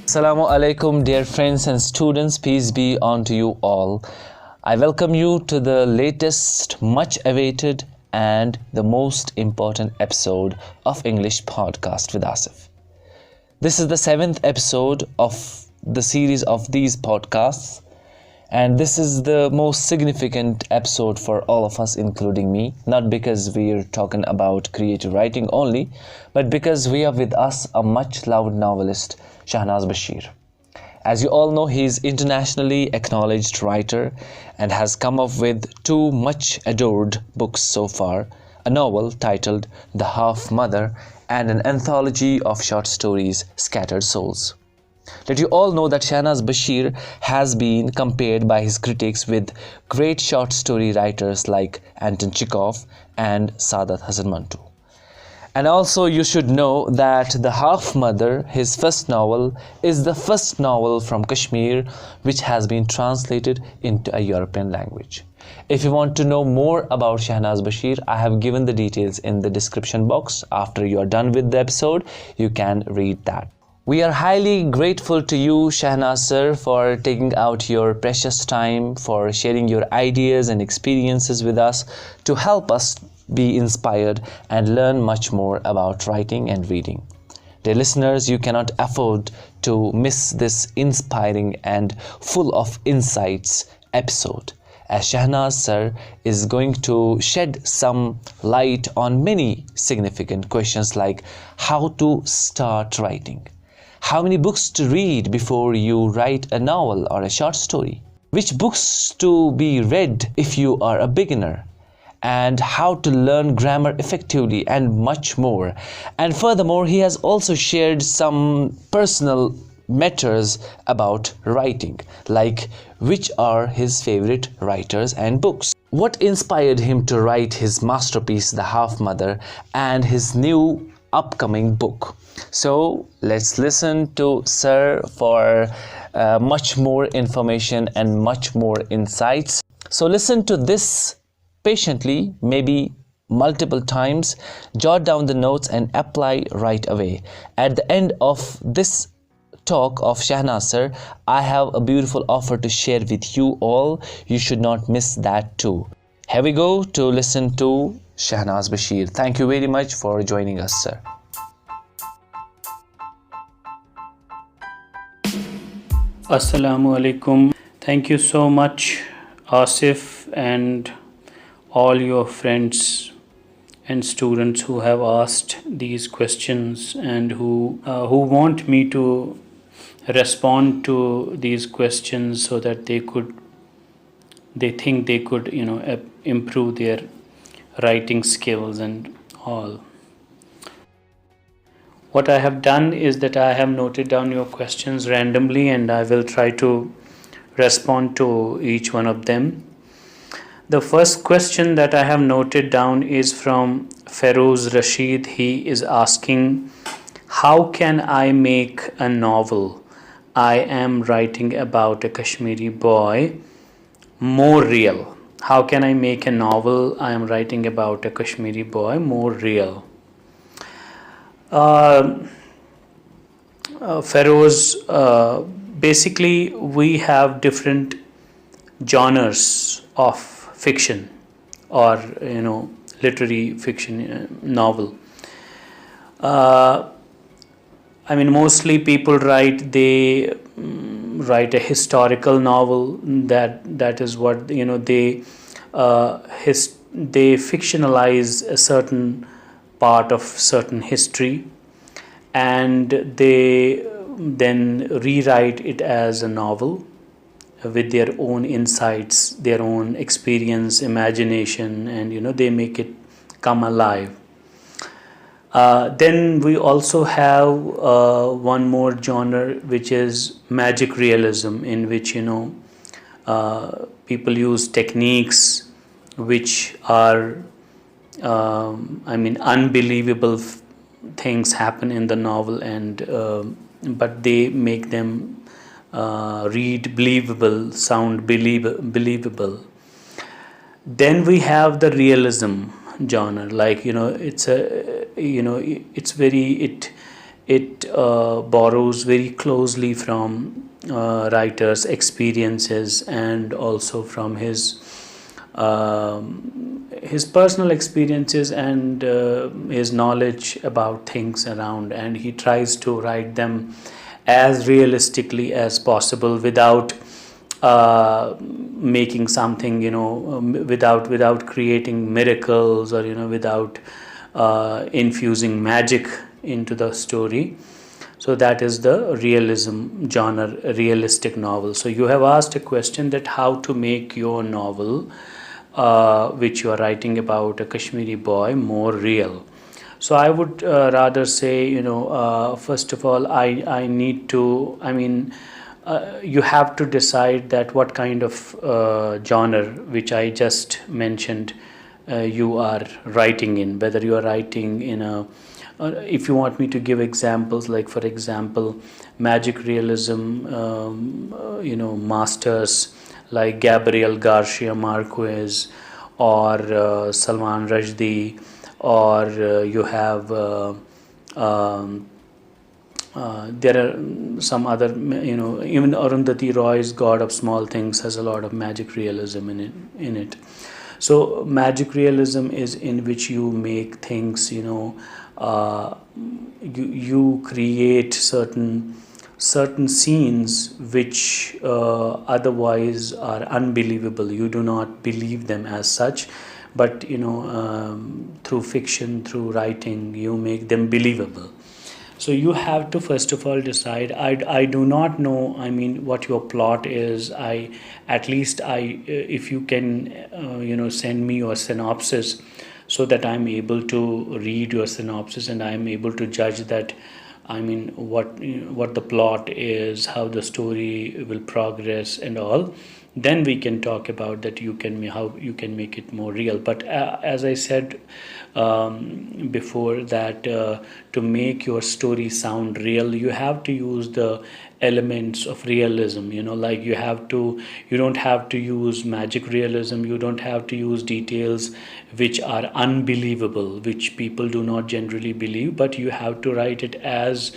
Assalamu alaikum, dear friends and students. Peace be unto you all. I welcome you to the latest, much awaited, and the most important episode of English Podcast with Asif. This is the 7th episode of the series of these podcasts, and this is the most significant episode for all of us, including me, not because we're talking about creative writing only, but because we have with us a much loved novelist, Shahnaz Bashir. As you all know, he is internationally acknowledged writer and has come up with 2 much adored books so far, a novel titled The Half Mother and an anthology of short stories, Scattered Souls. Let you all know that Shahnaz Bashir has been compared by his critics with great short story writers like Anton Chekhov and Saadat Hasan Manto. And also you should know that The Half Mother, his first novel, is the first novel from Kashmir which has been translated into a European language. If you want to know more about Shahnaz Bashir, I have given the details in the description box. After you are done with the episode, you can read that. We are highly grateful to you, Shahnaz sir, for taking out your precious time, for sharing your ideas and experiences with us to help us be inspired and learn much more about writing and reading. Dear listeners, you cannot afford to miss this inspiring and full of insights episode, as Shahnaz sir is going to shed some light on many significant questions like how to start writing, how many books to read before you write a novel or a short story, which books to be read if you are a beginner, and how to learn grammar effectively, and much more. And furthermore, he has also shared some personal matters about writing, like which are his favorite writers and books, what inspired him to write his masterpiece The Half Mother, and his new upcoming book. So let's listen to sir for much more information and much more insights. So listen to this patiently, maybe multiple times, jot down the notes and apply right away. At the end of this talk of Shahnaz sir, I have a beautiful offer to share with you all. You should not miss that too. Here we go to listen to Shahnaz Bashir. Thank you very much for joining us, sir. Assalamu alaikum. Thank you so much, Asif, and all your friends and students who have asked these questions and who want me to respond to these questions so that they think they could improve their writing skills and all. What I have done is that I have noted down your questions randomly and I will try to respond to each one of them. The first question that I have noted down is from Feroz Rashid. He is asking, how can I make a novel I am writing about a Kashmiri boy more real? How can I make a novel I am writing about a Kashmiri boy more real? Feroz, basically we have different genres of fiction or literary fiction, novel. Mostly people write a historical novel. That is what they fictionalize a certain part of certain history and they then rewrite it as a novel with their own insights, their own experience, imagination, and they make it come alive. Then we also have one more genre, which is magic realism, in which people use techniques which are unbelievable things happen in the novel, and but they make them read believable, sound believable. Then we have the realism genre, like it's it borrows very closely from writer's experiences and also from his personal experiences and his knowledge about things around, and he tries to write them as realistically as possible without making something, without creating miracles, or without infusing magic into the story. So that is the realism genre, realistic novel. So you have asked a question that how to make your novel, which you are writing about a Kashmiri boy, more real. So I would rather say, first of all, I need to, you have to decide that what kind of genre, which I just mentioned, you are writing in, whether you are writing in a, if you want me to give examples, like for example, magic realism, masters like Gabriel Garcia Marquez or Salman Rushdie, or you have there are some other, even Arundhati Roy's God of Small Things has a lot of magic realism in it. So magic realism is in which you make things, you create certain scenes which otherwise are unbelievable. You do not believe them as such, but through fiction, through writing, you make them believable. So you have to first of all decide. I do not know, what your plot is. If you can send me your synopsis, so that I'm able to read your synopsis and I'm able to judge that, what the plot is, how the story will progress and all. Then we can talk about that, how you can make it more real. But as I said before, that to make your story sound real, you have to use the elements of realism. Like you don't have to use magic realism. You don't have to use details which are unbelievable, which people do not generally believe, but you have to write it as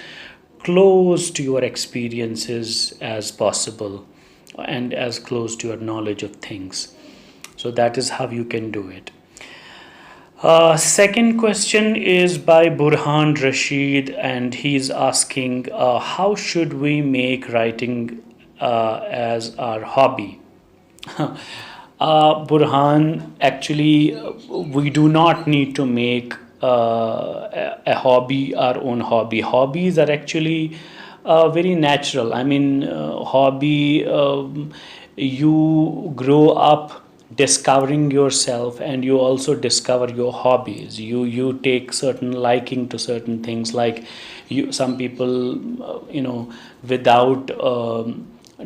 close to your experiences as possible and as close to your knowledge of things. So that is how you can do it. Second question is by Burhan Rashid, and he's asking, how should we make writing as our hobby? Burhan, actually, we do not need to make a hobby our own hobby. Hobbies are actually very natural. Hobby, you grow up discovering yourself, and you also discover your hobbies. You take certain liking to certain things, like some people without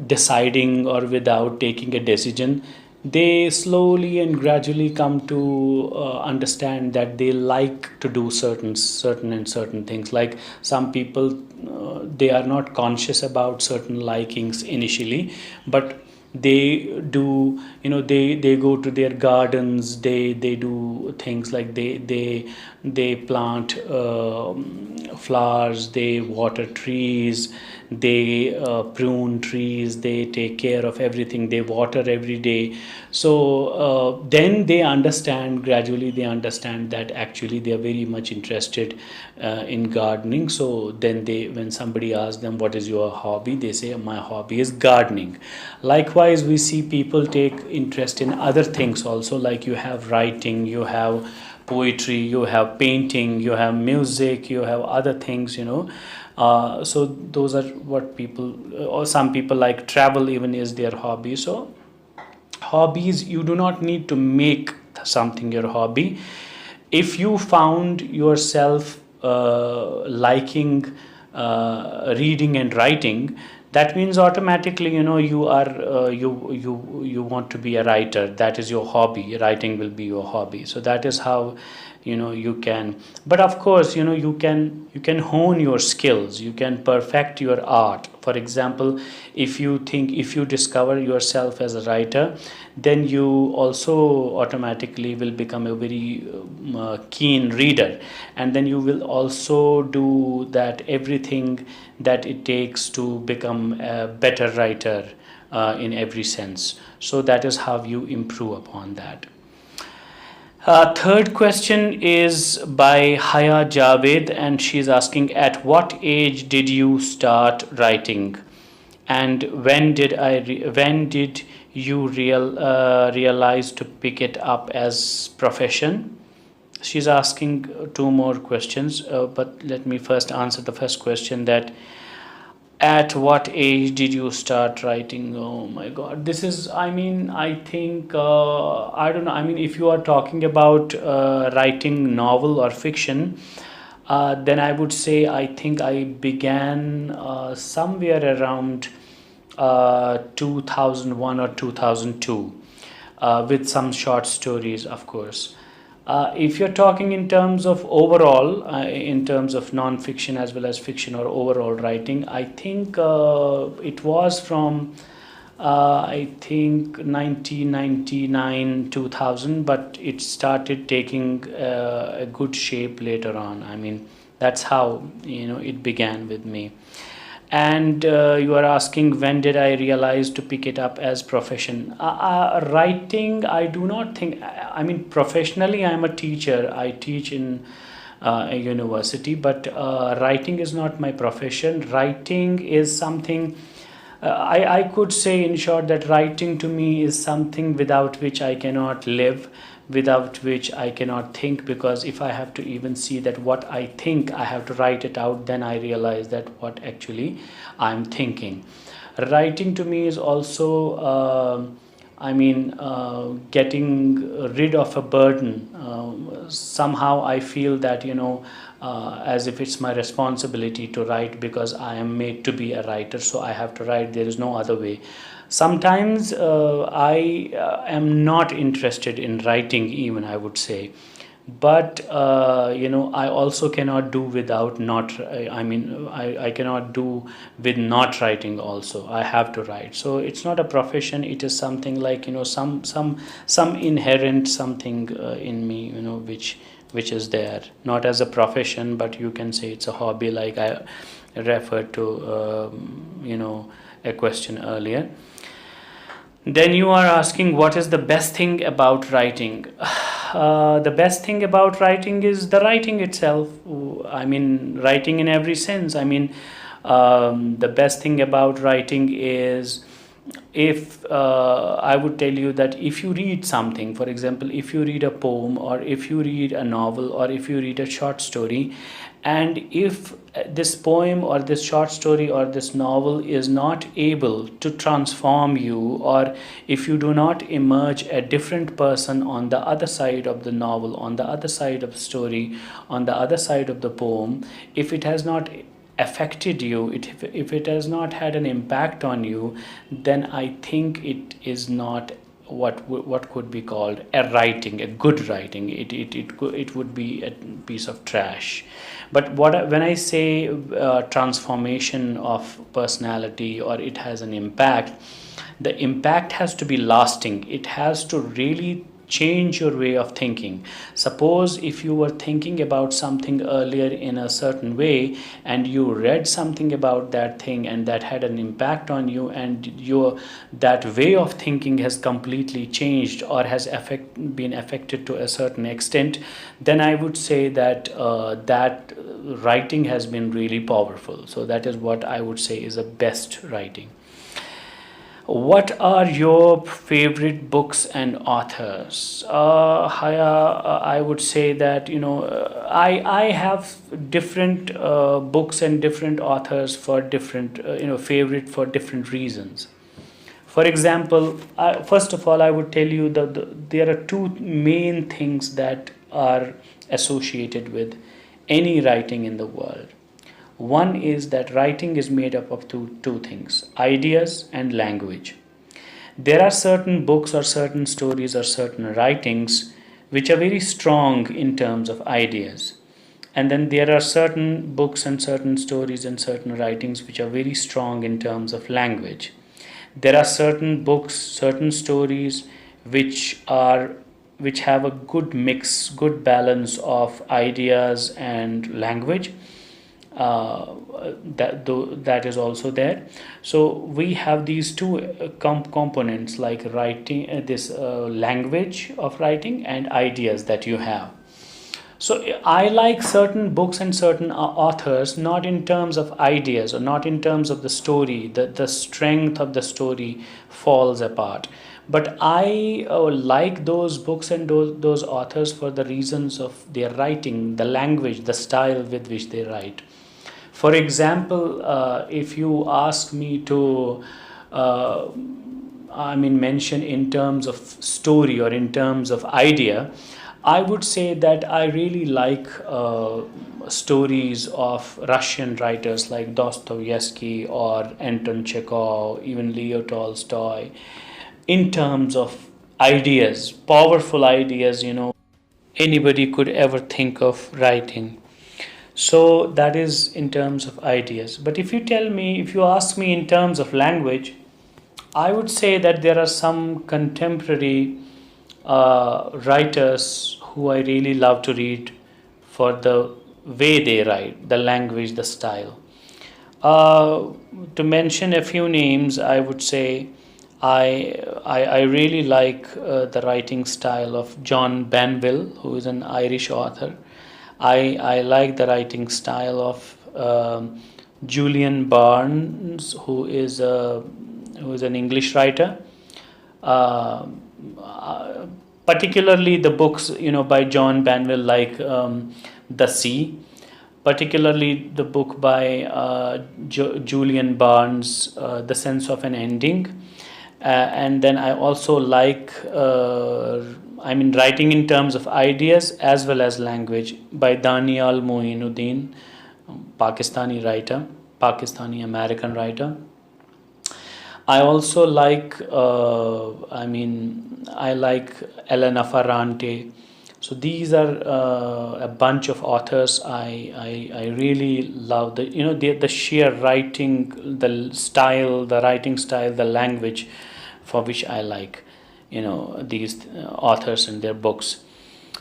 deciding or without taking a decision, they slowly and gradually come to understand that they like to do certain things. Like some people, they are not conscious about certain likings initially, but they do, they go to their gardens, they do things like they plant flowers, they water trees, they prune trees, they take care of everything, they water every day. So then gradually they understand that actually they are very much interested in gardening. So then when somebody asks them, what is your hobby, they say, my hobby is gardening. Likewise, we see people take interest in other things also, like you have writing, you have poetry, you have painting, you have music, you have other things, so those are what people, or some people like travel even is their hobby. So hobbies, you do not need to make something your hobby. If you found yourself liking reading and writing, that means automatically you are you want to be a writer. That is your hobby. Writing will be your hobby. So that is how you can. But of course, you can hone your skills, you can perfect your art. For example, if you discover yourself as a writer, then you also automatically will become a very keen reader, and then you will also do that everything that it takes to become a better writer in every sense. So that is how you improve upon that. Third question is by Haya Javed, and she's asking, at what age did you start writing, and when did you realize to pick it up as profession? She's asking two more questions, but let me first answer the first question, that at what age did you start writing? Oh my god, this is, I think, I don't know, if you are talking about writing novel or fiction, then I would say I think I began somewhere around 2001 or 2002, with some short stories, of course. If you're talking in terms of overall, in terms of non-fiction as well as fiction or overall writing, I think it was from I think 1999 2000, but it started taking a good shape later on. That's how it began with me. And you are asking, when did I realize to pick it up as profession? Writing, I do not think, professionally I'm a teacher, I teach in a university, but writing is not my profession. Writing is something, I could say in short that writing to me is something without which I cannot live, without which I cannot think, because if I have to even see that what I think, I have to write it out, then I realize that what actually I'm thinking. Writing to me is also getting rid of a burden. Somehow I feel that as if it's my responsibility to write, because I am made to be a writer, so I have to write, there is no other way. Sometimes I am not interested in writing even, I would say, but I also cannot do without not, I cannot do with not writing also. I have to write. So it's not a profession, it is something like some inherent something in me, which is there, not as a profession, but you can say it's a hobby, like I referred to a question earlier. Then you are asking, what is the best thing about writing? The best thing about writing is the writing itself. Writing in every sense. The best thing about writing is, if I would tell you that if you read something, for example, if you read a poem, or if you read a novel, or if you read a short story, and if this poem or this short story or this novel is not able to transform you, or if you do not emerge a different person on the other side of the novel, on the other side of the story, on the other side of the poem, if it has not affected you, if it has not had an impact on you, then I think it is not what could be called a writing, a good writing. It would be a piece of trash. But when I say transformation of personality, or it has an impact, the impact has to be lasting. It has to really change your way of thinking. Suppose if you were thinking about something earlier in a certain way, and you read something about that thing, and that had an impact on you, and that way of thinking has completely changed, or has been affected to a certain extent, then I would say that that writing has been really powerful. So that is what I would say is the best writing. What are your favorite books and authors? Haya, I would say that I have different books and different authors for different favorite for different reasons. For example, first of all, I would tell you that there are two main things that are associated with any writing in the world. One is that writing is made up of two things: ideas and language. There are certain books or certain stories or certain writings which are very strong in terms of ideas. And then there are certain books and certain stories and certain writings which are very strong in terms of language. There are certain books, certain stories which have a good mix, good balance of ideas and language. That is also there. So we have these two components, like writing, this language of writing and ideas that you have. So I like certain books and certain authors, not in terms of ideas or not in terms of the story. The strength of the story falls apart. But I like those books and those authors for the reasons of their writing, the language, the style with which they write. For example, if you ask me to mention in terms of story or in terms of idea, I would say that I really like stories of Russian writers like Dostoevsky or Anton Chekhov, even Leo Tolstoy, in terms of ideas, powerful ideas, anybody could ever think of writing. So that is in terms of ideas. But if you ask me in terms of language, I would say that there are some contemporary writers who I really love to read for the way they write, the language, the style. To mention a few names, I would say I really like the writing style of John Banville, who is an Irish author. I like the writing style of Julian Barnes, who is an English writer. Particularly the books by John Banville, like The Sea. Particularly the book by Julian Barnes, The Sense of an Ending. And then I also like writing in terms of ideas as well as language, by Danial Moinuddin, Pakistani writer, Pakistani American writer. I also like I like Elena Ferrante. So these are a bunch of authors I really love. The sheer writing, the style, the writing style, the language for which I like these authors and their books.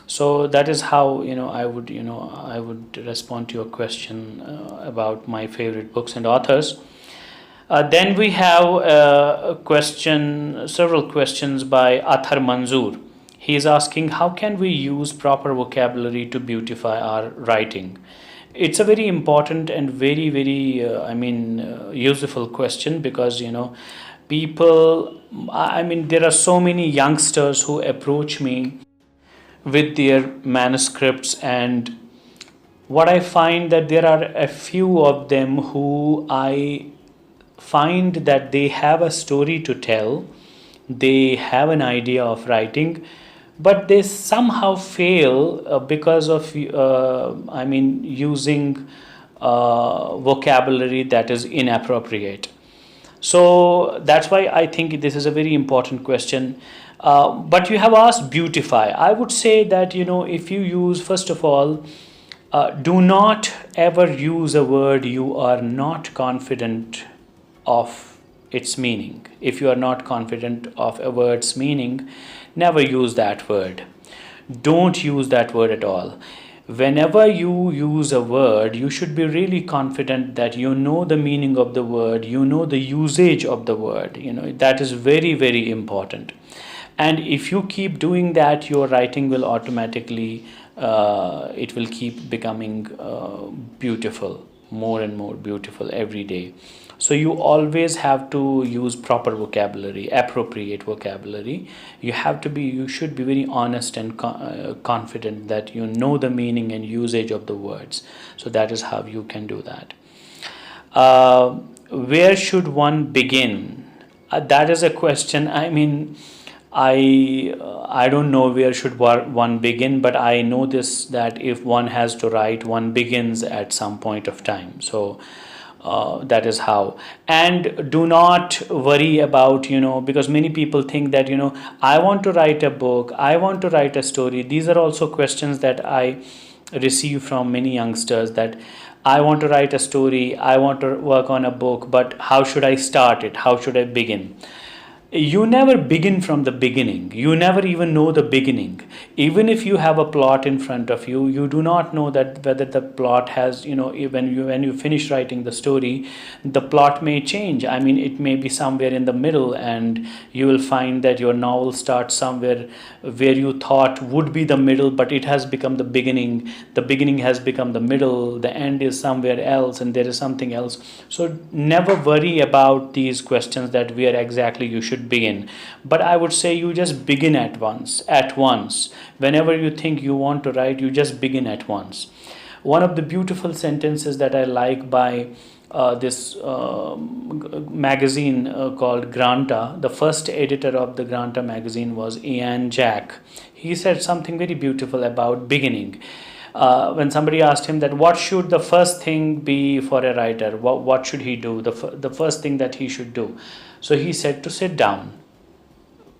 So that is how I would respond to your question about my favorite books and authors. Then we have several questions by Athar Manzoor. He is asking, how can we use proper vocabulary to beautify our writing? It's a very important and very, very, useful question, because, people, there are so many youngsters who approach me with their manuscripts, and what I find that there are a few of them who I find that they have a story to tell, they have an idea of writing, but they somehow fail because of using vocabulary that is inappropriate. So that's why I think this is a very important question. But you have asked beautify. I would say that if you use, first of all, do not ever use a word you are not confident of its meaning. If you are not confident of a word's meaning, never use that word. Don't use that word at all. Whenever you use a word, you should be really confident that you know the meaning of the word, you know the usage of the word. That is very, very important. And if you keep doing that, your writing will automatically, it will keep becoming beautiful, more and more beautiful every day. So you always have to use proper vocabulary, appropriate vocabulary. You should be very honest and confident that you know the meaning and usage of the words. So that is how you can do that. Where should one begin? That is a question. I don't know where should one begin, but I know this, that if one has to write, one begins at some point of time. So That is how. And do not worry about, because many people think that, I want to write a book, I want to write a story. These are also questions that I receive from many youngsters, that I want to write a story, I want to work on a book, but how should I start it? How should I begin? You never begin from the beginning. You never even know the beginning. Even if you have a plot in front of you, you do not know that whether the plot has, when you finish writing the story, the plot may change. I mean, it may be somewhere in the middle, and you will find that your novel starts somewhere where you thought would be the middle, but it has become the beginning. The beginning has become the middle. The end is somewhere else, and there is something else. So never worry about these questions, that where exactly you should begin. But I would say you just begin at once. Whenever you think you want to write, you just begin at once. One of the beautiful sentences that I like by this magazine called Granta, the first editor of the Granta magazine was Ian Jack. He said something very beautiful about beginning. When somebody asked him that what should the first thing be for a writer, what should he do, the first thing that he should do, so he said to sit down.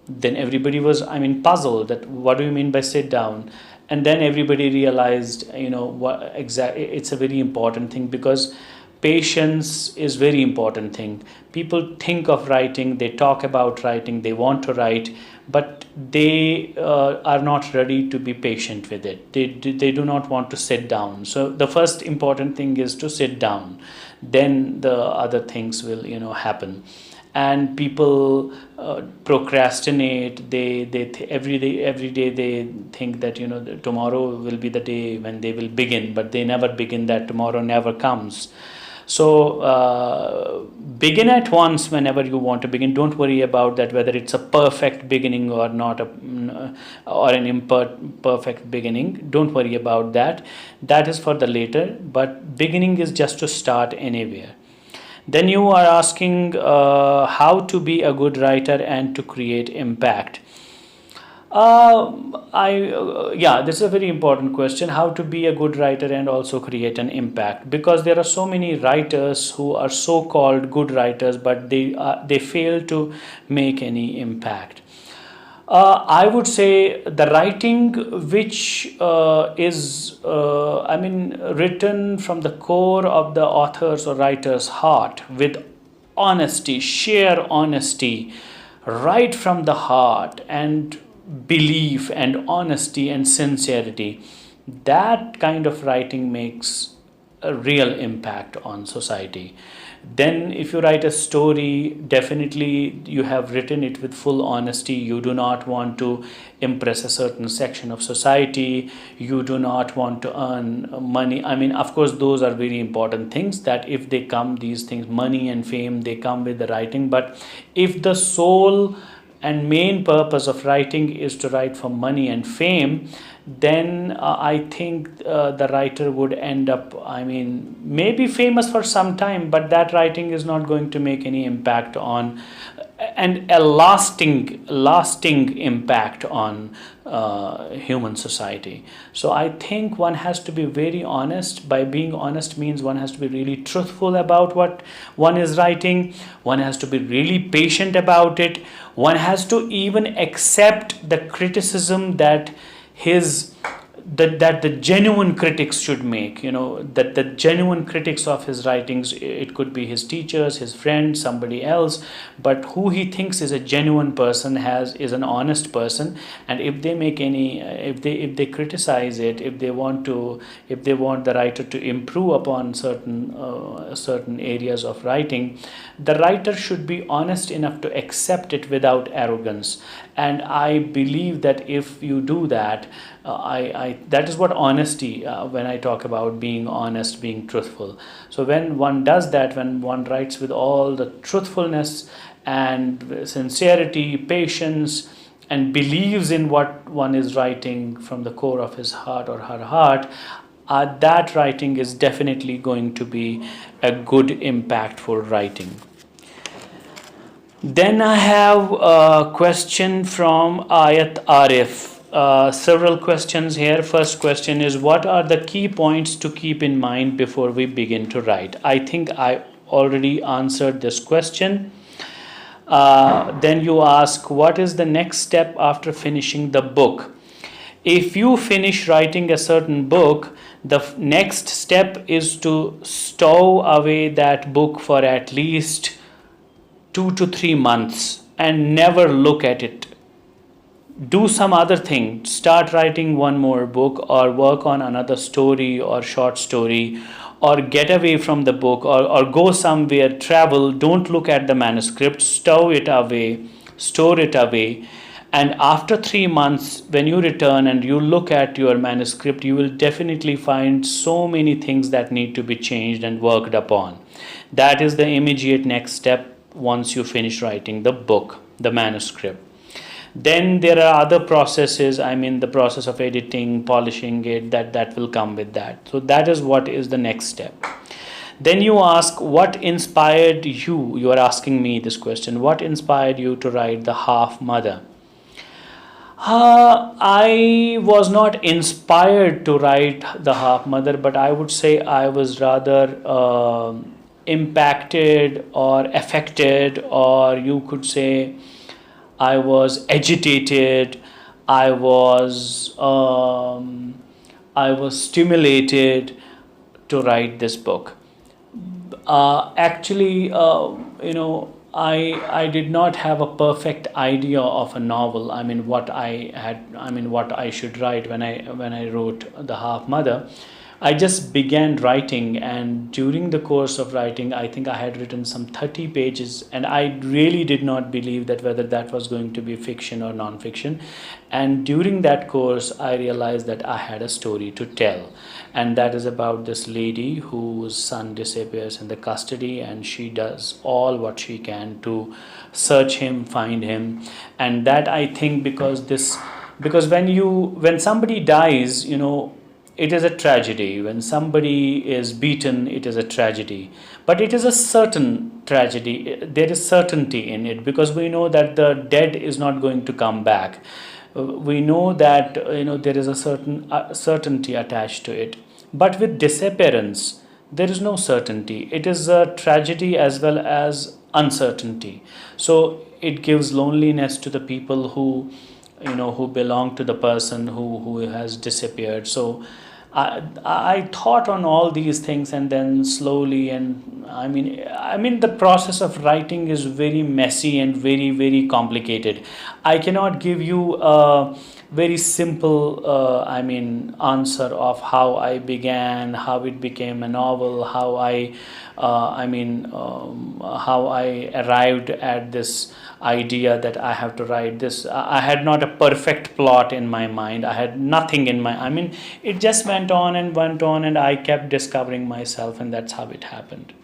Then everybody was, puzzled, that what do you mean by sit down? And then everybody realized, what exactly, it's a very important thing, because patience is very important thing. People think of writing, they talk about writing, they want to write, but they are not ready to be patient with it. They do not want to sit down. So the first important thing is to sit down. Then the other things will happen. And people procrastinate. Every day they think that tomorrow will be the day when they will begin, but they never begin. That tomorrow never comes. So begin at once whenever you want to begin. Don't worry about that, whether it's a perfect beginning or not, or an imperfect beginning. Don't worry about that. That is for the later. But beginning is just to start anywhere. Then you are asking how to be a good writer and to create impact. This is a very important question, how to be a good writer and also create an impact, because there are so many writers who are so-called good writers, but they fail to make any impact. I would say the writing which is written from the core of the author's or writer's heart, with honesty, sheer honesty, right from the heart, and belief and honesty and sincerity, that kind of writing makes a real impact on society. Then if you write a story, definitely you have written it with full honesty. You do not want to impress a certain section of society. You do not want to earn money. Of course, those are very important things, that if they come, these things, money and fame, they come with the writing. But if the sole and main purpose of writing is to write for money and fame, then I think the writer would end up, maybe famous for some time, but that writing is not going to make any impact on, and a lasting impact on human society. So I think one has to be very honest. By being honest means one has to be really truthful about what one is writing. One has to be really patient about it. One has to even accept the criticism that that the genuine critics should make, that the genuine critics of his writings, it could be his teachers, his friends, somebody else, but who he thinks is a genuine person, is an honest person. And if they make any, if they criticize it, if they want the writer to improve upon certain areas of writing, the writer should be honest enough to accept it without arrogance. And I believe that if you do that, that is what honesty, when I talk about being honest, being truthful. So when one does that, when one writes with all the truthfulness and sincerity, patience, and believes in what one is writing from the core of his heart or her heart, that writing is definitely going to be a good, impactful writing. Then I have a question from Ayat Arif. Several questions here. First question is, what are the key points to keep in mind before we begin to write? I think I already answered this question. Then you ask, what is the next step after finishing the book? If you finish writing a certain book, the next step is to stow away that book for at least 2 to 3 months and never look at it. Do some other thing, start writing one more book or work on another story or short story, or get away from the book, or go somewhere, travel. Don't look at the manuscript, stow it away, store it away. And after 3 months, when you return and you look at your manuscript, you will definitely find so many things that need to be changed and worked upon. That is the immediate next step once you finish writing the book, the manuscript. Then there are other processes, the process of editing, polishing it, that will come with that. So that is what is the next step. Then you ask, what inspired you? You are asking me this question. What inspired you to write The Half Mother? I was not inspired to write The Half Mother, but I would say I was rather impacted or affected, or you could say I was agitated, I was stimulated to write this book. Actually, I did not have a perfect idea of a novel. What I should write when I wrote The Half Mother. I just began writing, and during the course of writing, I think I had written some 30 pages, and I really did not believe that whether that was going to be fiction or non-fiction. And during that course, I realized that I had a story to tell, and that is about this lady whose son disappears in the custody, and she does all what she can to search him, find him. And that, I think, because when somebody dies, it is a tragedy. When somebody is beaten, it is a tragedy. But it is a certain tragedy. There is certainty in it, because we know that the dead is not going to come back. We know that there is a certain certainty attached to it. But with disappearance, there is no certainty. It is a tragedy as well as uncertainty. So it gives loneliness to the people who belong to the person who has disappeared. So I thought on all these things, and then slowly, and the process of writing is very messy and very, very complicated. I cannot give you a very simple answer of how I began, how it became a novel, how I arrived at this idea that I have to write this. I had not a perfect plot in my mind. I had nothing in my. It just went on, and I kept discovering myself, and that's how it happened.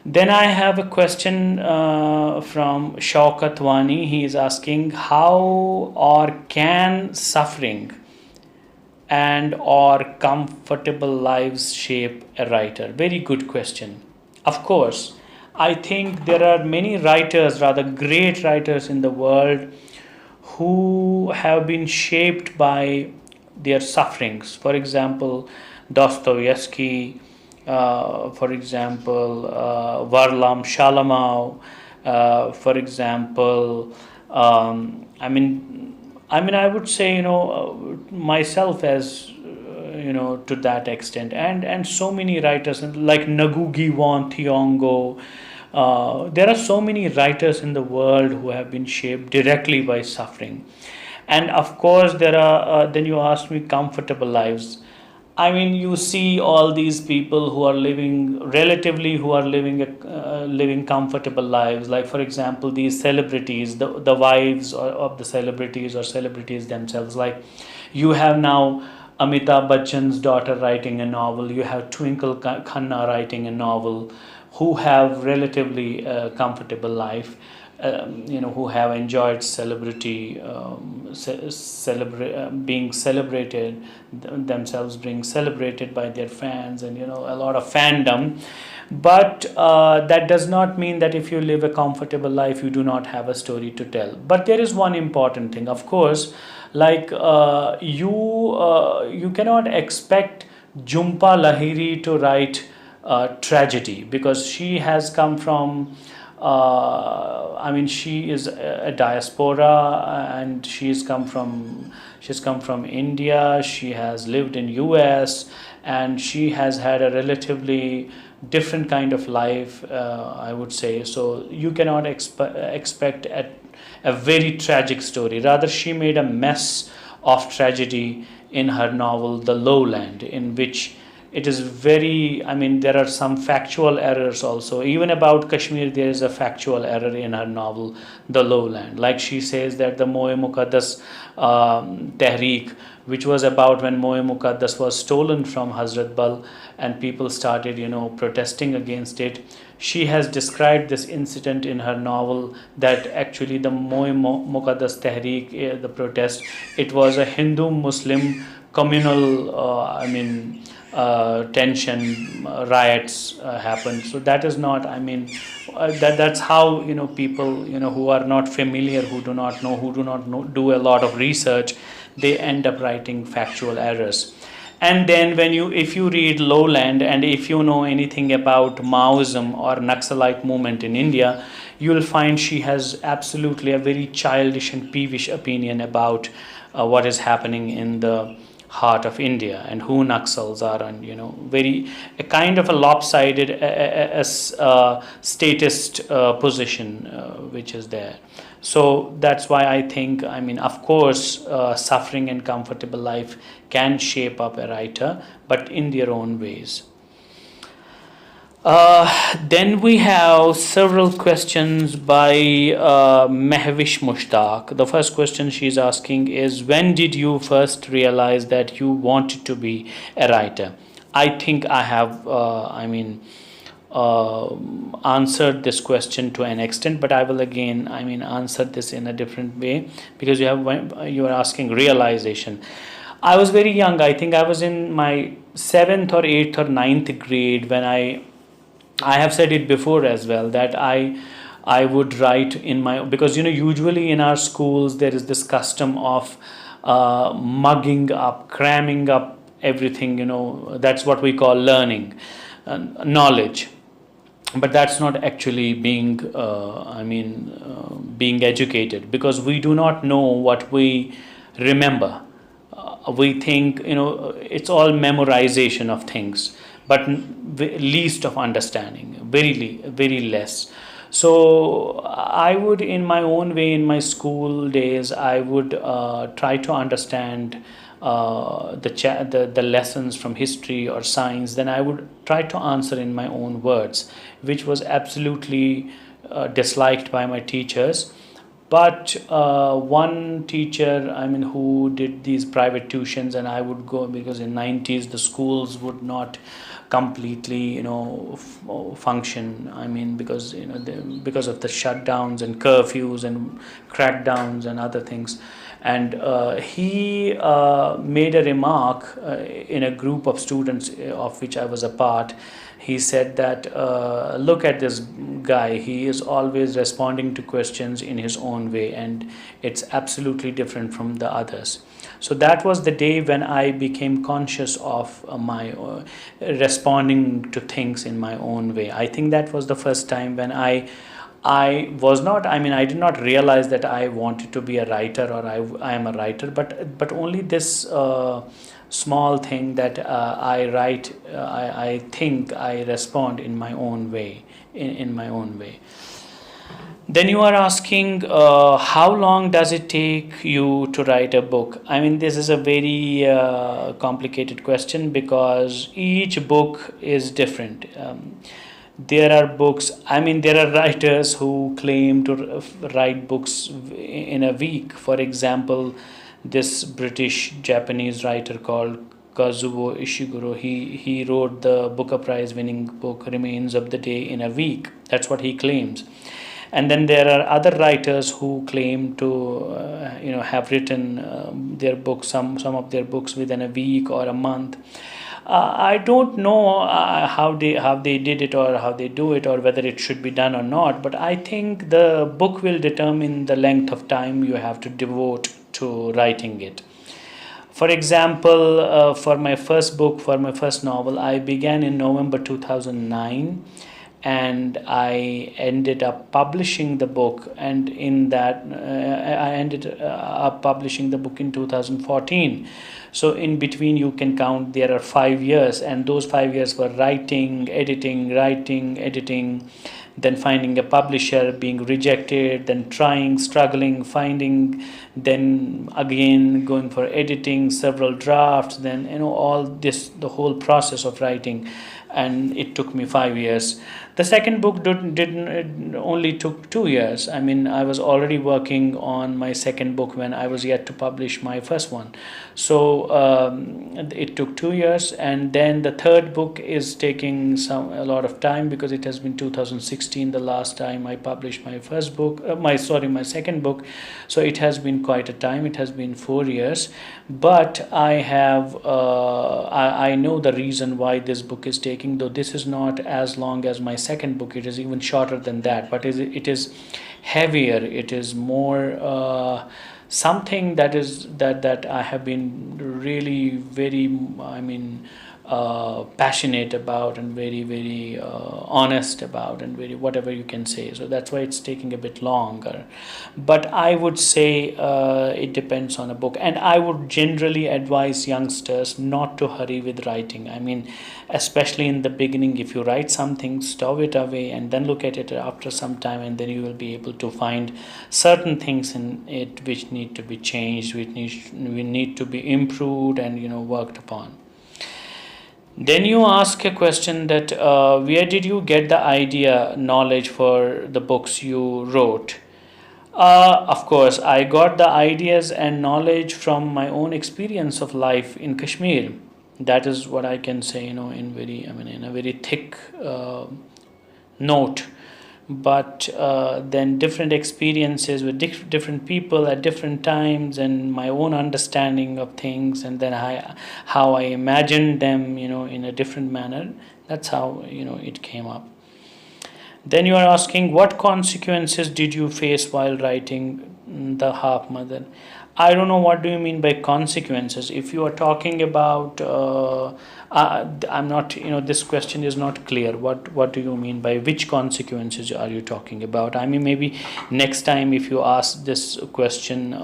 Then I have a question from Shaukat Wani. He is asking, how or can suffering and or comfortable lives shape a writer? Very good question. Of course, I think there are many writers, rather great writers in the world, who have been shaped by their sufferings. For example, Dostoevsky, for example, Varlam Shalamov, for example, I would say, myself as, to that extent, and so many writers like Ngugi Wa Thiong'o. There are so many writers in the world who have been shaped directly by suffering. And of course, there are, then you asked me, comfortable lives. You see all these people who are living living comfortable lives. Like, for example, these celebrities, the wives of the celebrities, or celebrities themselves. Like, you have now Amitabh Bachchan's daughter writing a novel. You have Twinkle Khanna writing a novel, who have relatively comfortable life. Who have enjoyed celebrity, being celebrated themselves, being celebrated by their fans, and a lot of fandom. But that does not mean that if you live a comfortable life, you do not have a story to tell. But there is one important thing, of course, like you cannot expect Jhumpa Lahiri to write tragedy, because she has come from, she is a diaspora, and she's come from India. She has lived in US, and she has had a relatively different kind of life, I would say. So you cannot expect a very tragic story. Rather, she made a mess of tragedy in her novel The Lowland, in which it is very, there are some factual errors also. Even about Kashmir, there is a factual error in her novel The Lowland. Like, she says that the Moe Muqaddas Tehreek, which was about when Moe Muqaddas was stolen from Hazrat Bal, and people started, protesting against it. She has described this incident in her novel, that actually the Moe Muqaddas Tehreek, the protest, it was a Hindu-Muslim communal, tension, riots happened. So that is not, that's how, people, who are not familiar, who do not know, do a lot of research, they end up writing factual errors. And then if you read Lowland, and if you know anything about Maoism or Naxalite movement in India, you'll find she has absolutely a very childish and peevish opinion about what is happening in the heart of India, and who Naxals are, and very a kind of a lopsided statist position which is there. So that's why I think, of course, suffering and comfortable life can shape up a writer, but in their own ways. Then we have several questions by Mehwish Mushtaq. The first question she's asking is, when did you first realize that you wanted to be a writer? I think I have, answered this question to an extent, but I will again, answer this in a different way, because you are asking realization. I was very young. I think I was in my 7th or 8th or 9th grade when I have said it before as well, that I would write in my, because usually in our schools there is this custom of mugging up, cramming up everything. That's what we call learning, knowledge. But that's not actually being being educated, because we do not know what we remember. We think it's all memorization of things, but least of understanding, very less. So I would, in my own way, in my school days, I would try to understand the lessons from history or science. Then I would try to answer in my own words, which was absolutely disliked by my teachers. But one teacher, who did these private tuitions, and I would go, because in 90s the schools would not completely function, because because of the shutdowns and curfews and crackdowns and other things. And he made a remark in a group of students of which I was a part. He said that, look at this guy, he is always responding to questions in his own way, and it's absolutely different from the others. So that was the day when I became conscious of my responding to things in my own way. I think that was the first time when I was not, I did not realize that I wanted to be a writer, or I am a writer, but only this small thing that I write, I think I respond in my own way, in my own way. Then you are asking, how long does it take you to write a book? This is a very complicated question, because each book is different. There are books, there are writers who claim to write books in a week. For example, this British-Japanese writer called Kazuo Ishiguro, he wrote the Booker Prize winning book Remains of the Day in a week. That's what he claims. And then there are other writers who claim to have written their books, some of their books within a week or a month. I don't know how they did it, or how they do it, or whether it should be done or not, but I think the book will determine the length of time you have to devote to writing it. For example, for my first book, for my first novel, I began in November 2009, and I ended up publishing the book, and in that I ended up publishing the book in 2014. So in between you can count there are 5 years, and those 5 years were writing, editing, then finding a publisher, being rejected, then trying, struggling, finding, then again going for editing, several drafts, then all this, the whole process of writing, and it took me 5 years. The second book didn't only took 2 years. I mean, I was already working on my second book when I was yet to publish my first one. So it took 2 years, and then the third book is taking a lot of time, because it has been 2016 the last time I published my first book. My second book. So it has been quite a time. It has been 4 years, but I know the reason why this book is taking. Though this is not as long as my second book, it is even shorter than that, but it is heavier, it is more something that I have been really very, passionate about, and very honest about, and very whatever you can say. So that's why it's taking a bit longer. But I would say it depends on a book, and I would generally advise youngsters not to hurry with writing. I mean, especially in the beginning, if you write something, stow it away and then look at it after some time, and then you will be able to find certain things in it which need to be changed, which need to be improved and worked upon. Then you ask a question that where did you get the knowledge for the books you wrote? Of course, I got the ideas and knowledge from my own experience of life in Kashmir. That is what I can say, in a very thick note. But then different experiences with different people at different times, and my own understanding of things, and then how I imagined them, in a different manner. That's how it came up. Then you are asking, what consequences did you face while writing The Half Mother? I don't know, what do you mean by consequences? If you are talking about, I'm not, this question is not clear. What do you mean by which consequences are you talking about? I mean, maybe next time if you ask this question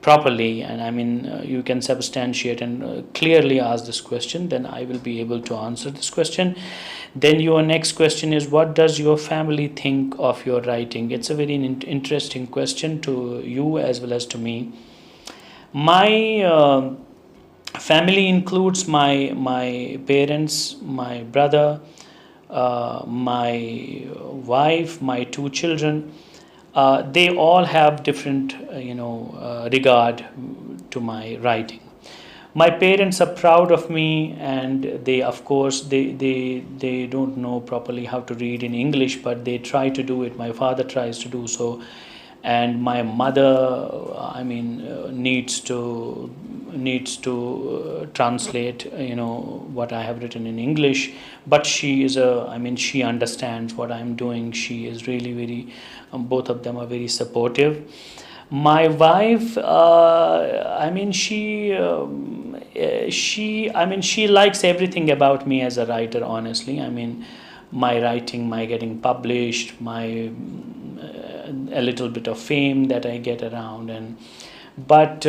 properly, and you can substantiate and clearly ask this question, then I will be able to answer this question. Then your next question is, what does your family think of your writing? It's a very interesting question to you as well as to me. My family includes my parents, my brother, my wife, my two children. They all have different regard to my writing. My parents are proud of me, and they, of course, they don't know properly how to read in English, but they try to do it. My father tries to do so, and my mother, needs to translate what I have written in English. But she is she understands what I'm doing. She is really very, both of them are very supportive. My wife, she likes everything about me as a writer, honestly. My writing, my getting published, my a little bit of fame that I get around, but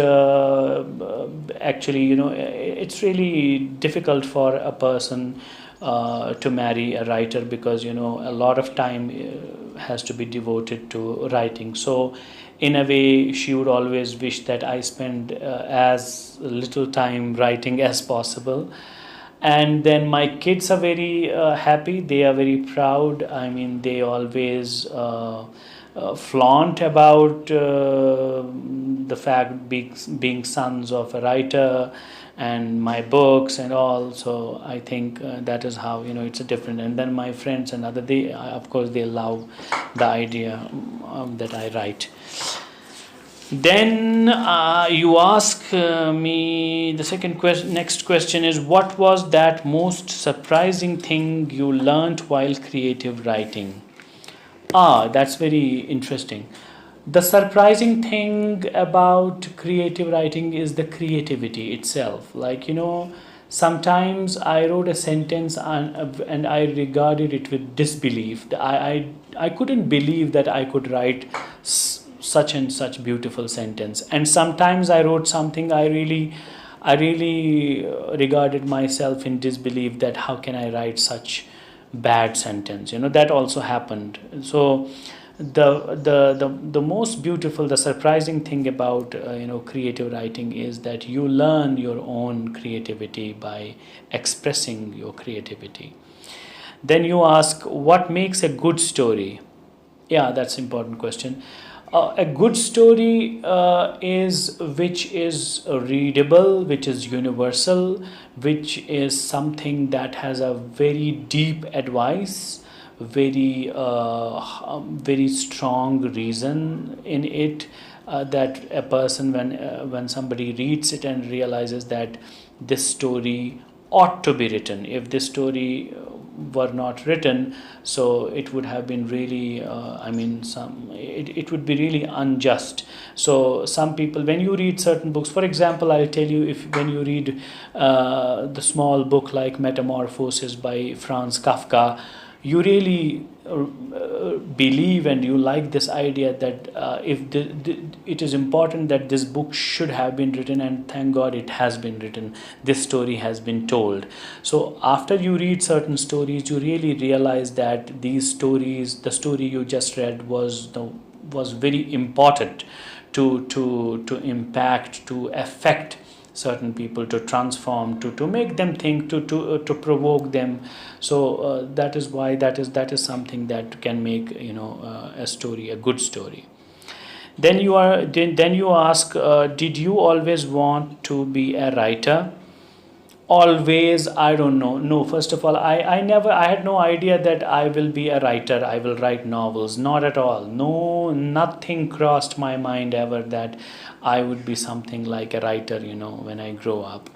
actually, it's really difficult for a person to marry a writer, because a lot of time has to be devoted to writing. So in a way, she would always wish that I spend as little time writing as possible. And then my kids are very happy. They are very proud. They always flaunt about the fact being sons of a writer, and my books and all. So I think that is how it's a different. And then my friends and other, they of course they love the idea that I write. Then you ask me the next question is, what was that most surprising thing you learned while creative writing? That's very interesting. The surprising thing about creative writing is the creativity itself. Like, sometimes I wrote a sentence and I regarded it with disbelief. I couldn't believe that I could write such and such beautiful sentence. And sometimes I wrote something I really regarded myself in disbelief, that how can I write such bad sentence. That also happened. So the most beautiful, the surprising thing about creative writing is that you learn your own creativity by expressing your creativity. Then you ask, what makes a good story? Yeah, that's an important question. A good story is which is readable, which is universal, which is something that has a very deep advice, very strong reason in it, that a person, when somebody reads it and realizes that this story ought to be written. If this story were not written, so it would have been really it would be really unjust. So some people, when you read certain books, for example, I'll tell you, if when you read the small book like Metamorphosis by Franz Kafka, you really believe and you like this idea that it is important that this book should have been written, and thank God it has been written. This story has been told. So after you read certain stories, you really realize that these stories, the story you just read was very important to impact, to affect certain people, to transform, to make them think, to provoke them. So that is why that is something that can make a story a good story. Then you ask, did you always want to be a writer? Always, I don't know. No, first of all, I had no idea that I will be a writer, I will write novels. Not at all. No, nothing crossed my mind ever that I would be something like a writer, when I grow up.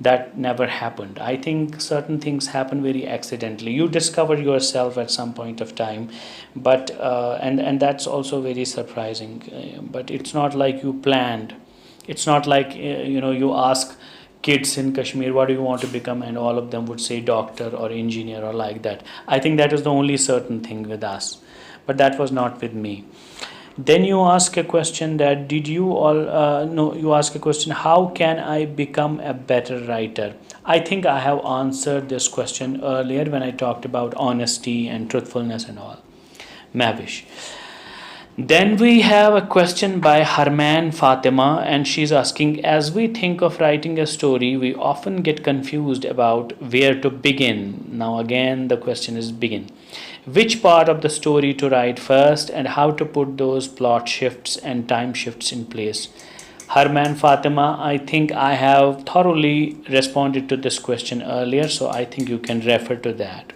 That never happened. I think certain things happen very accidentally. You discover yourself at some point of time, but and that's also very surprising. But it's not like you planned. It's not like you ask kids in Kashmir, what do you want to become, and all of them would say doctor or engineer or like that. I think that is the only certain thing with us, but that was not with me. Then you ask a question that did you all no you ask a question, how can I become a better writer? I think I have answered this question earlier when I talked about honesty and truthfulness and all. Mavish. Then we have a question by Harman Fatima, and she's asking, as we think of writing a story, we often get confused about where to begin. Now, again, the question is begin. Which part of the story to write first, and how to put those plot shifts and time shifts in place? Harman Fatima, I think I have thoroughly responded to this question earlier, so I think you can refer to that.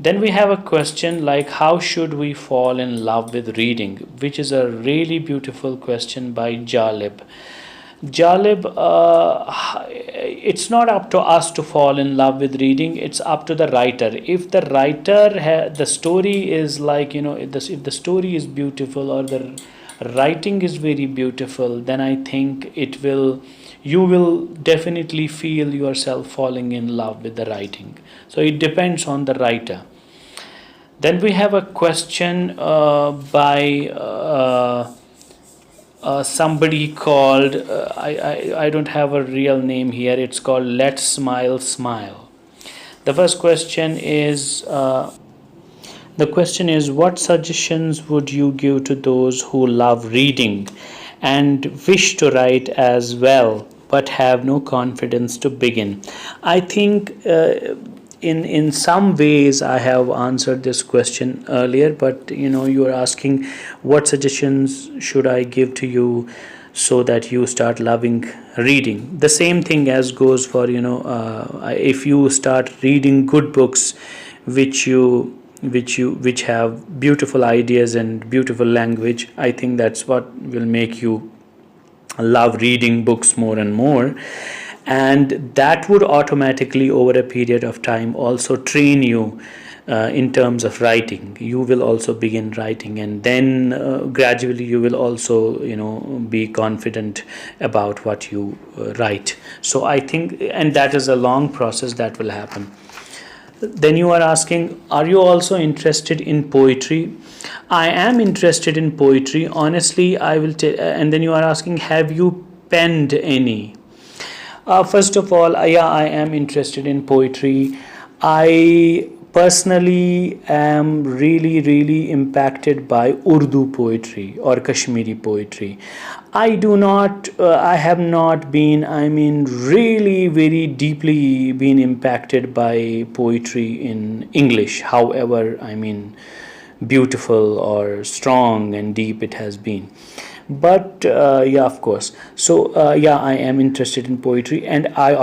Then we have a question like, how should we fall in love with reading? Which is a really beautiful question by Jalib. Jalib, it's not up to us to fall in love with reading. It's up to the writer. If the writer, the story is like, if the story is beautiful or the writing is very beautiful, then I think you will definitely feel yourself falling in love with the writing. So it depends on the writer. Then we have a question by somebody called, I don't have a real name here, it's called Let's Smile Smile. The first question is, what suggestions would you give to those who love reading and wish to write as well but have no confidence to begin? I think in some ways I have answered this question earlier, but you are asking what suggestions should I give to you so that you start loving reading. The same thing as goes for if you start reading good books which have beautiful ideas and beautiful language, I think that's what will make you love reading books more and more. And that would automatically over a period of time also train you in terms of writing. You will also begin writing, and then gradually you will also be confident about what you write. So I think, and that is a long process that will happen. Then you are asking, are you also interested in poetry? I am interested in poetry, honestly. I will tell. And then you are asking, have you penned any? First of all, yeah, I am interested in poetry. I personally am really impacted by Urdu poetry or Kashmiri poetry. I have not been, really very deeply been impacted by poetry in English. However, beautiful or strong and deep it has been. But yeah, of course. So yeah, I am interested in poetry, and I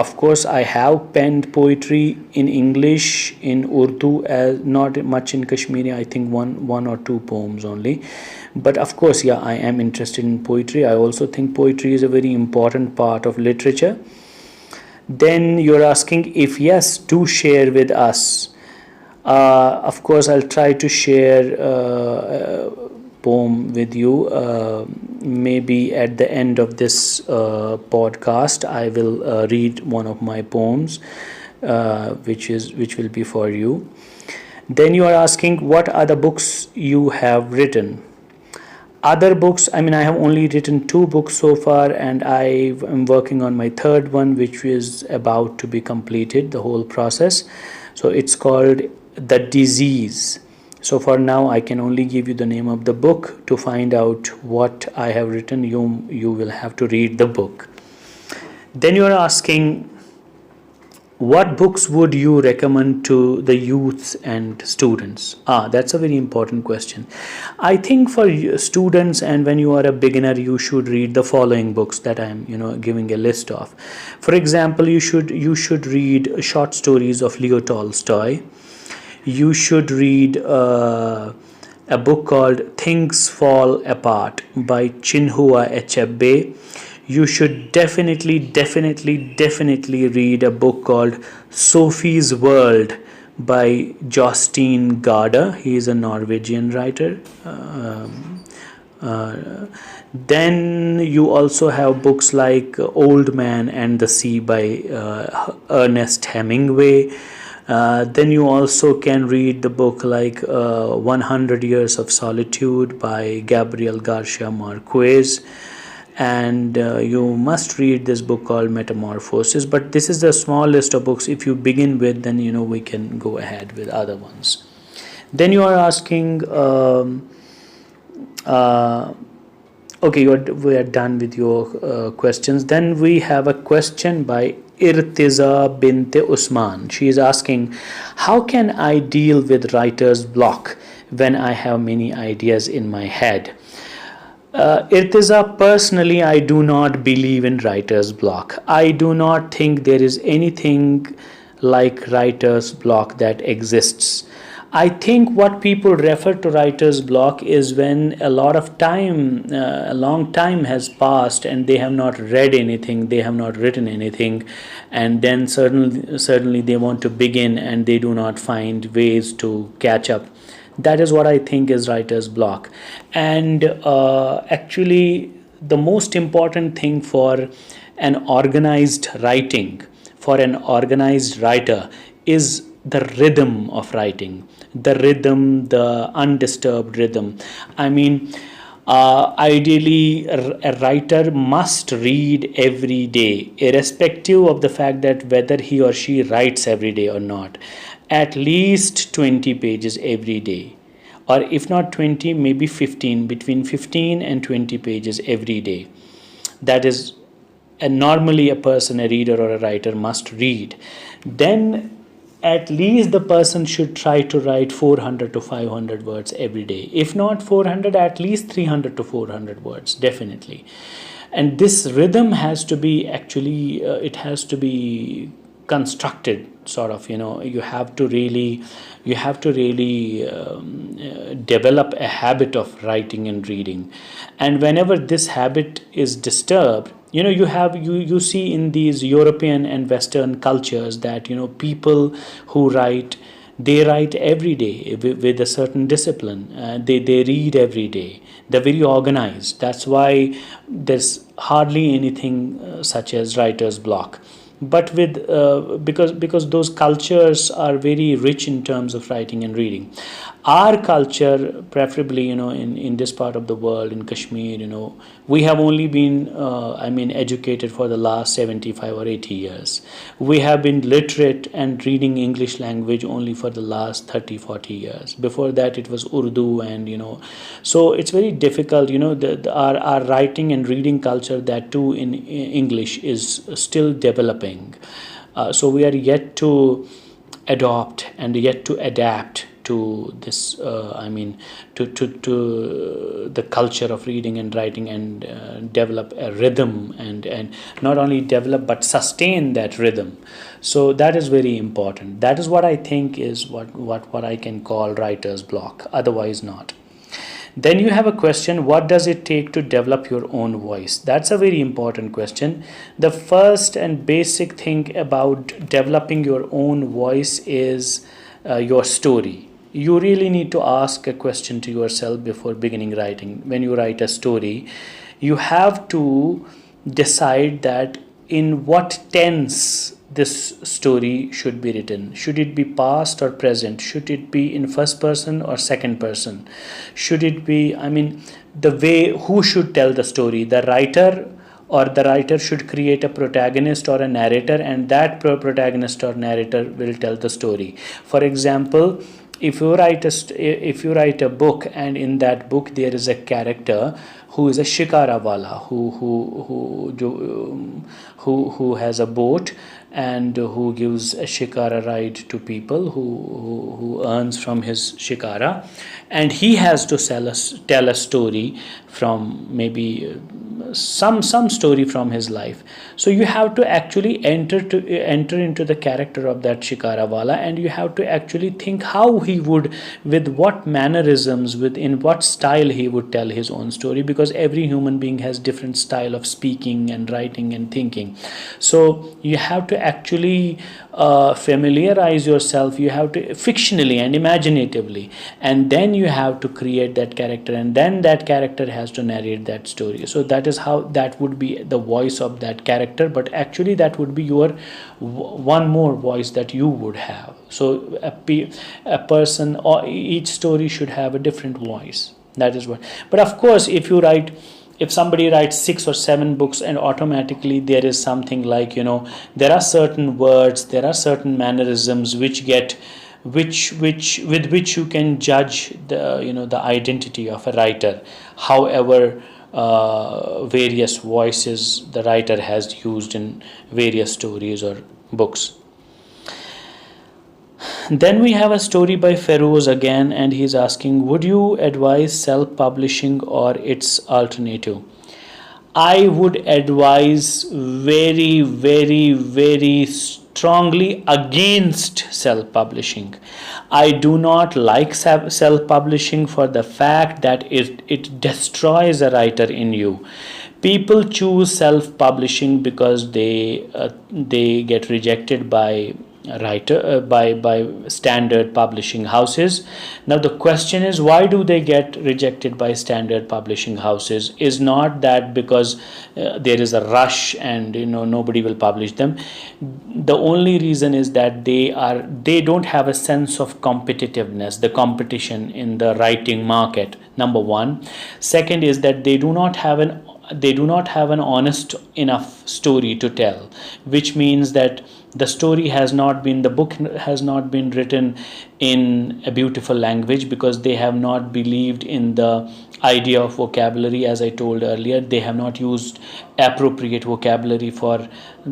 have penned poetry in English, in Urdu, as not much in Kashmiri. I think one or two poems only. But of course, yeah, I am interested in poetry. I also think poetry is a very important part of literature. Then you're asking, if yes, do share with us. Of course, I'll try to share poem with you. Maybe at the end of this podcast, I will read one of my poems, which will be for you. Then you are asking, what are the books you have written? Other books, I have only written 2 books so far, and I am working on my third one, which is about to be completed, the whole process. So it's called The Disease. So for now, I can only give you the name of the book. To find out what I have written, you will have to read the book. Then you are asking, what books would you recommend to the youths and students? That's a very important question. I think for students, and when you are a beginner, you should read the following books that I am giving a list of. For example, you should read short stories of Leo Tolstoy. You should read a book called Things Fall Apart by Chinua Achebe. You should definitely read a book called Sophie's World by Jostein Gaarder. He is a Norwegian writer. Then you also have books like Old Man and the Sea by Ernest Hemingway. Then you also can read the book like 100 Years of Solitude by Gabriel Garcia Marquez. And you must read this book called Metamorphosis. But this is a small list of books. If you begin with, then we can go ahead with other ones. Then you are asking, okay, we are done with your questions. Then we have a question by Irtiza Binte Usman. She is asking, how can I deal with writer's block when I have many ideas in my head? Irtiza, personally, I do not believe in writer's block. I do not think there is anything like writer's block that exists. I think what people refer to writer's block is when a long time has passed and they have not read anything, they have not written anything, and then suddenly they want to begin and they do not find ways to catch up. That is what I think is writer's block. And actually, the most important thing for an organized writing, for an organized writer, is the rhythm of writing. The rhythm, the undisturbed rhythm. Ideally, a writer must read every day, irrespective of the fact that whether he or she writes every day or not. At least 20 pages every day, or if not 20, maybe 15, between 15 and 20 pages every day. That is, normally a reader or a writer must read. Then at least the person should try to write 400 to 500 words every day. If not 400, at least 300 to 400 words, definitely. And this rhythm has to be it has to be constructed, sort of. You have to really develop a habit of writing and reading. And whenever this habit is disturbed, you see in these European and Western cultures that people who write, They write every day with a certain discipline. They read every day. They're very organized. That's why there's hardly anything such as writer's block. But with because those cultures are very rich in terms of writing and reading. Our culture, preferably, in this part of the world, in Kashmir, we have only been, educated for the last 75 or 80 years. We have been literate and reading English language only for the last 30, 40 years. Before that, it was Urdu, and, so it's very difficult, our writing and reading culture, that too in English, is still developing. So we are yet to adopt and yet to adapt to this, to the culture of reading and writing, and develop a rhythm, and not only develop but sustain that rhythm. So that is very important. That is what I think is what I can call writer's block, otherwise not. Then you have a question, what does it take to develop your own voice? That's a very important question. The first and basic thing about developing your own voice is your story. You really need to ask a question to yourself before beginning writing. When you write a story, you have to decide that in what tense this story should be written. Should it be past or present? Should it be in first person or second person? Should it be, the way, who should tell the story? The writer, or the writer should create a protagonist or a narrator, and that protagonist or narrator will tell the story. For example, if you write a book, and in that book there is a character who is a shikara wala, who has a boat, and who gives a shikara ride to people, who earns from his shikara, and he has to tell a story from maybe some story from his life. So you have to actually enter into the character of that shikara wala, and you have to actually think how he would, with what mannerisms, in what style he would tell his own story, because every human being has different style of speaking and writing and thinking. So you have to actually familiarize yourself, you have to fictionally and imaginatively, and then you have to create that character, and then that character has to narrate that story. So that is how that would be the voice of that character, but actually that would be your one more voice that you would have. So a person, or each story should have a different voice. That is what. But of course, if somebody writes 6 or 7 books, and automatically there is something like, there are certain words, there are certain mannerisms with which you can judge the identity of a writer, however various voices the writer has used in various stories or books. Then we have a story by Feroz again, and he's asking, would you advise self-publishing or its alternative? I would advise very, very, very strongly against self-publishing. I do not like self-publishing for the fact that it destroys a writer in you. People choose self-publishing because they get rejected by by standard publishing houses. Now the question is, why do they get rejected by standard publishing houses? Is not that because there is a rush and nobody will publish them. The only reason is that they don't have a sense of competitiveness, the competition in the writing market, number one. Second is that they do not have an honest enough story to tell, which means that the book has not been written in a beautiful language, because they have not believed in the idea of vocabulary. As I told earlier, they have not used appropriate vocabulary for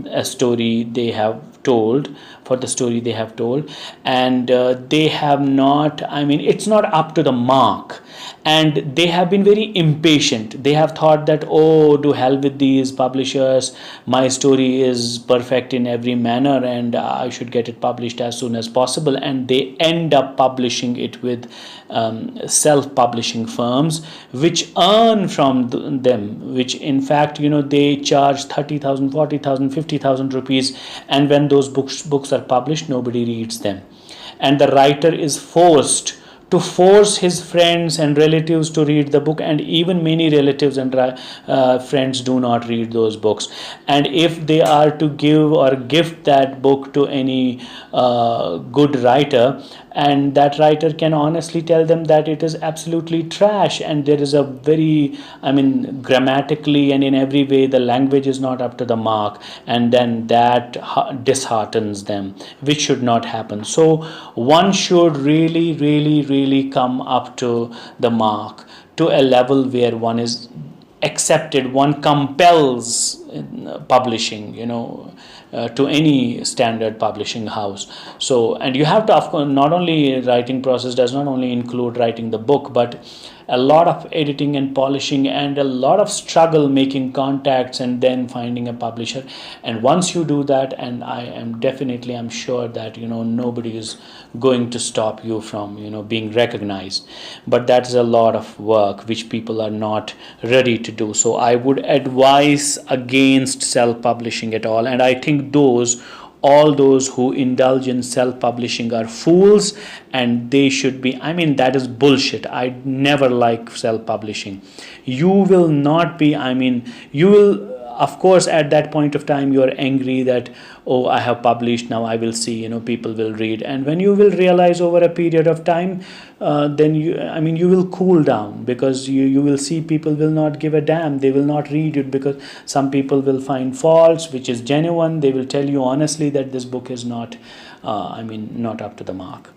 a story they have told, and they have not, it's not up to the mark. And they have been very impatient. They have thought that, oh, to hell with these publishers, my story is perfect in every manner and I should get it published as soon as possible. And they end up publishing it with self-publishing firms, which earn from them, which in fact, they charge 30,000, 40,000, 50,000 rupees. And when those books are published, nobody reads them. and the writer is forced to force his friends and relatives to read the book, and even many relatives and friends do not read those books. And if they are to give or gift that book to any good writer, and that writer can honestly tell them that it is absolutely trash, and there is a very, I mean, grammatically and in every way the language is not up to the mark, and then that disheartens them, which should not happen. So one should really come up to the mark, to a level where one is accepted, one compels publishing, to any standard publishing house. So, and you have to, of course, not only writing process does not only include writing the book, but a lot of editing and polishing and a lot of struggle making contacts and then finding a publisher. And once you do that, and I'm sure that nobody is going to stop you from being recognized, but that's a lot of work which people are not ready to do. So I would advise against self-publishing at all, and I think all those who indulge in self-publishing are fools, and they should be, that is bullshit. I never like self-publishing. You will not be, you will, of course, at that point of time, you are angry that, oh, I have published, now I will see, people will read. And when you will realize over a period of time, then you will cool down, because you will see people will not give a damn. They will not read it, because some people will find faults, which is genuine. They will tell you honestly that this book is not, not up to the mark.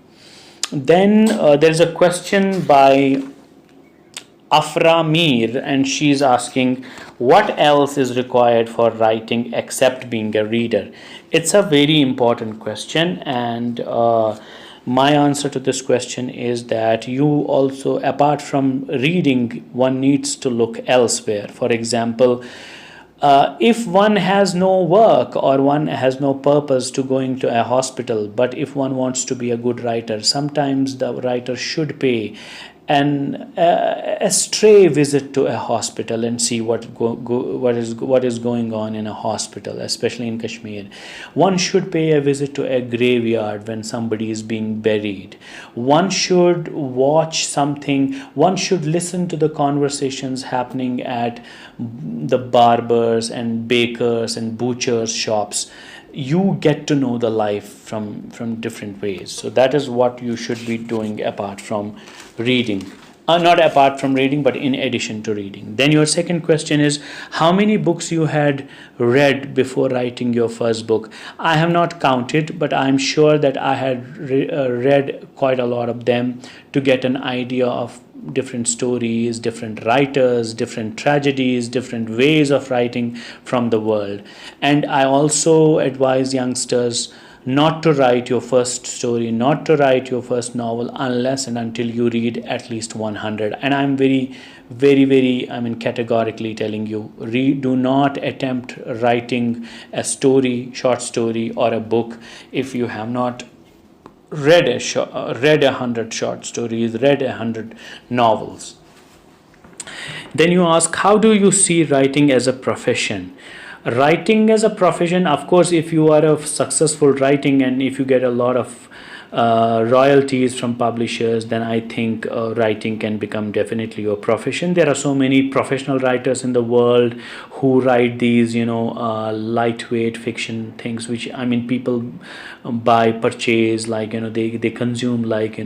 Then there's a question by Afra Mir, and she's asking, what else is required for writing except being a reader? It's a very important question, and my answer to this question is that you also, apart from reading, one needs to look elsewhere. For example, if one has no work or one has no purpose to going to a hospital, but if one wants to be a good writer, sometimes the writer should pay a stray visit to a hospital and see what is going on in a hospital, especially in Kashmir. One should pay a visit to a graveyard when somebody is being buried. One should watch something. One should listen to the conversations happening at the barbers and bakers and butchers shops. You get to know the life from different ways. So that is what you should be doing apart from reading. Not apart from reading, but in addition to reading. Then your second question is, how many books you had read before writing your first book? I have not counted, but I'm sure that I had read quite a lot of them to get an idea of different stories, different writers, different tragedies, different ways of writing from the world. And I also advise youngsters not to write your first story, not to write your first novel unless and until you read at least 100. And I'm very categorically telling you, do not attempt writing a story, short story, or a book if you have not read 100 short stories, read 100 novels. Then you ask, how do you see writing as a profession? Writing as a profession, of course, if you are a successful writing and if you get a lot of royalties from publishers, then I think writing can become definitely your profession. There are so many professional writers in the world who write these lightweight fiction things, which people buy, purchase, they consume, like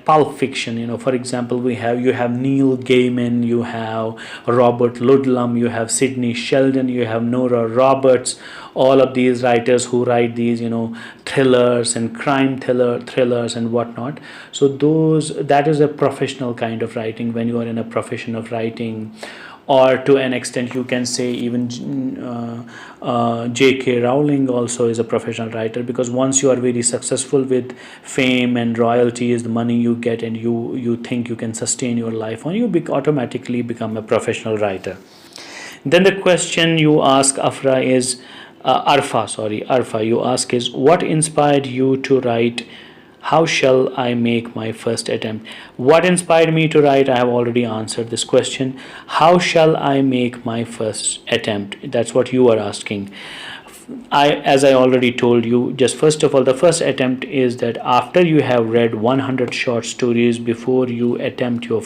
pulp fiction. For example, you have Neil Gaiman, you have Robert Ludlum, you have Sidney Sheldon, you have Nora Roberts, all of these writers who write these thrillers and crime thrillers and whatnot. So that is a professional kind of writing, when you are in a profession of writing. Or to an extent you can say even J.K. Rowling also is a professional writer, because once you are very successful with fame and royalties, the money you get, and you think you can sustain your life on, you automatically become a professional writer. Then the question you ask, Arfa, you ask is, what inspired you to write How Shall I Make My First Attempt? What inspired me to write? I have already answered this question. How shall I make my first attempt? That's what you are asking. as I already told you, just first of all, the first attempt is that after you have read 100 short stories, before you attempt your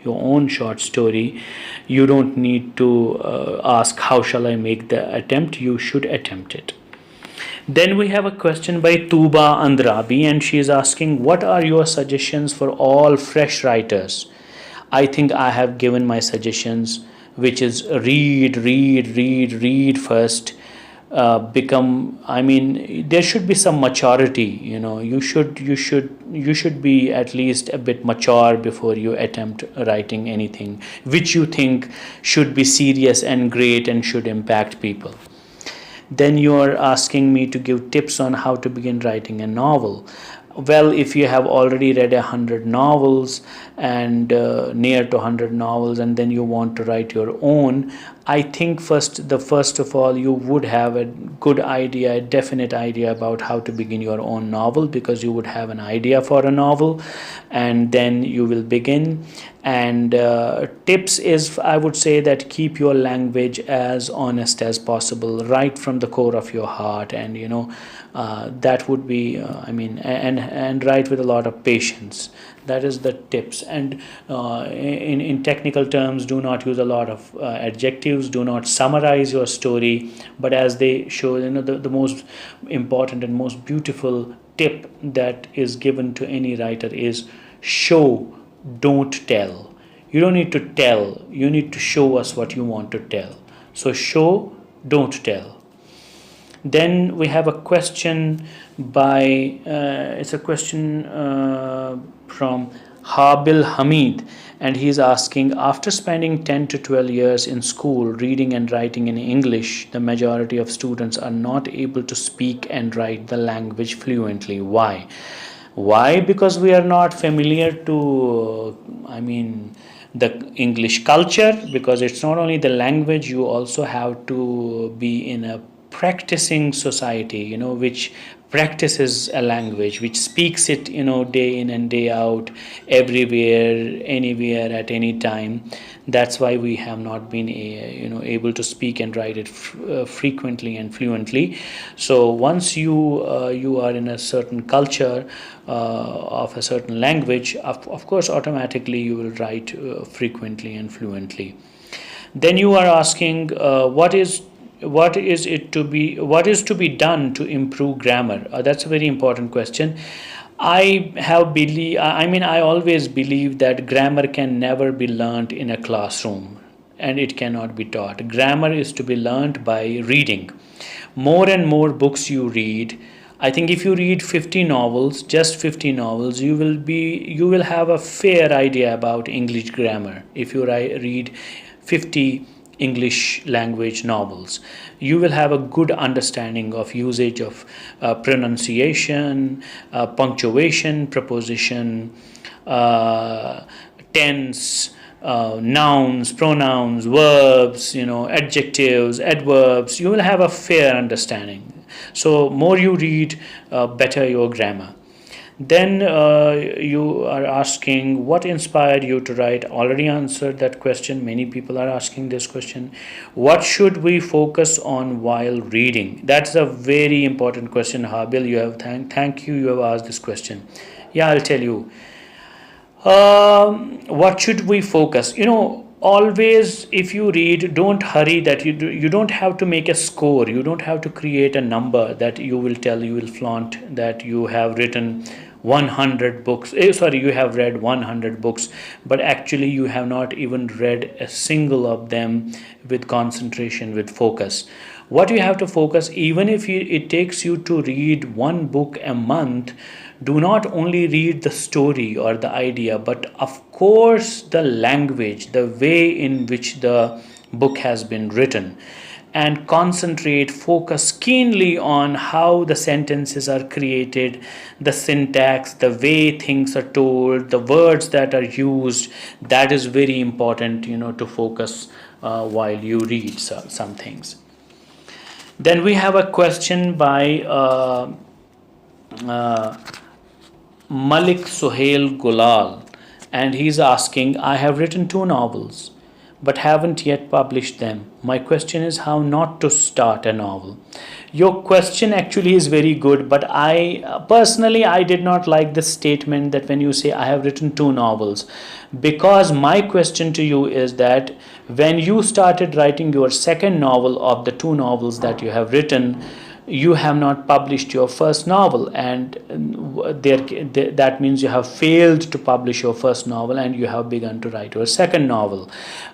own short story, you don't need to ask how shall I make the attempt. You should attempt it. Then we have a question by Tuba Andrabi, and she is asking, what are your suggestions for all fresh writers? I think I have given my suggestions, which is read first. There should be some maturity. You should be at least a bit mature before you attempt writing anything which you think should be serious and great and should impact people. Then you are asking me to give tips on how to begin writing a novel. Well, if you have already read 100 novels and near to 100 novels, and then you want to write your own, I think first of all you would have a good idea, a definite idea about how to begin your own novel, because you would have an idea for a novel, and then you will begin. And tips is, I would say that keep your language as honest as possible, write from the core of your heart, and that would be and write with a lot of patience. That is the tips. And in technical terms, do not use a lot of adjectives, do not summarize your story, but as they show, the most important and most beautiful tip that is given to any writer is show, don't tell. You don't need to tell, you need to show us what you want to tell. So show, don't tell. Then we have a question by it's a question from Habil Hamid, and he's asking, after spending 10 to 12 years in school reading and writing in English, the majority of students are not able to speak and write the language fluently. Why? Because we are not familiar to the English culture, because it's not only the language, you also have to be in a practicing society, which practices a language, which speaks it, day in and day out, everywhere, anywhere, at any time. That's why we have not been able to speak and write it frequently and fluently. So once you are in a certain culture of a certain language, of course automatically you will write frequently and fluently. Then you are asking, what is to be done to improve grammar? That's a very important question. I always believe that grammar can never be learned in a classroom, and it cannot be taught. Grammar is to be learned by reading. More and more books you read, I think if you read 50 novels, just 50 novels, you will have a fair idea about English grammar. If you read 50 English language novels, you will have a good understanding of usage of pronunciation, punctuation, preposition, tense, nouns, pronouns, verbs, adjectives, adverbs. You will have a fair understanding. So more you read, better your grammar. Then you are asking, what inspired you to write? Already answered that question. Many people are asking this question. What should we focus on while reading? That's a very important question, Habil. You have thank you. You have asked this question. Yeah, I'll tell you. What should we focus? Always, if you read, don't hurry. That you don't have to make a score. You don't have to create a number that you will flaunt that you have written 100 books. You have read 100 books, but actually you have not even read a single of them with concentration, with focus. What you have to focus, even if it takes you to read one book a month, do not only read the story or the idea, but of course the language, the way in which the book has been written, and concentrate, focus keenly on how the sentences are created, the syntax, the way things are told, the words that are used. That is very important, to focus while you read some things. Then we have a question by Malik Suhail Gulal, and he's asking, I have written 2 novels, but haven't yet published them. My question is how not to start a novel. Your question actually is very good, but I personally I did not like the statement that when you say I have written 2 novels, because my question to you is that when you started writing your second novel of the 2 novels that you have written, you have not published your first novel, and that means you have failed to publish your first novel and you have begun to write your second novel.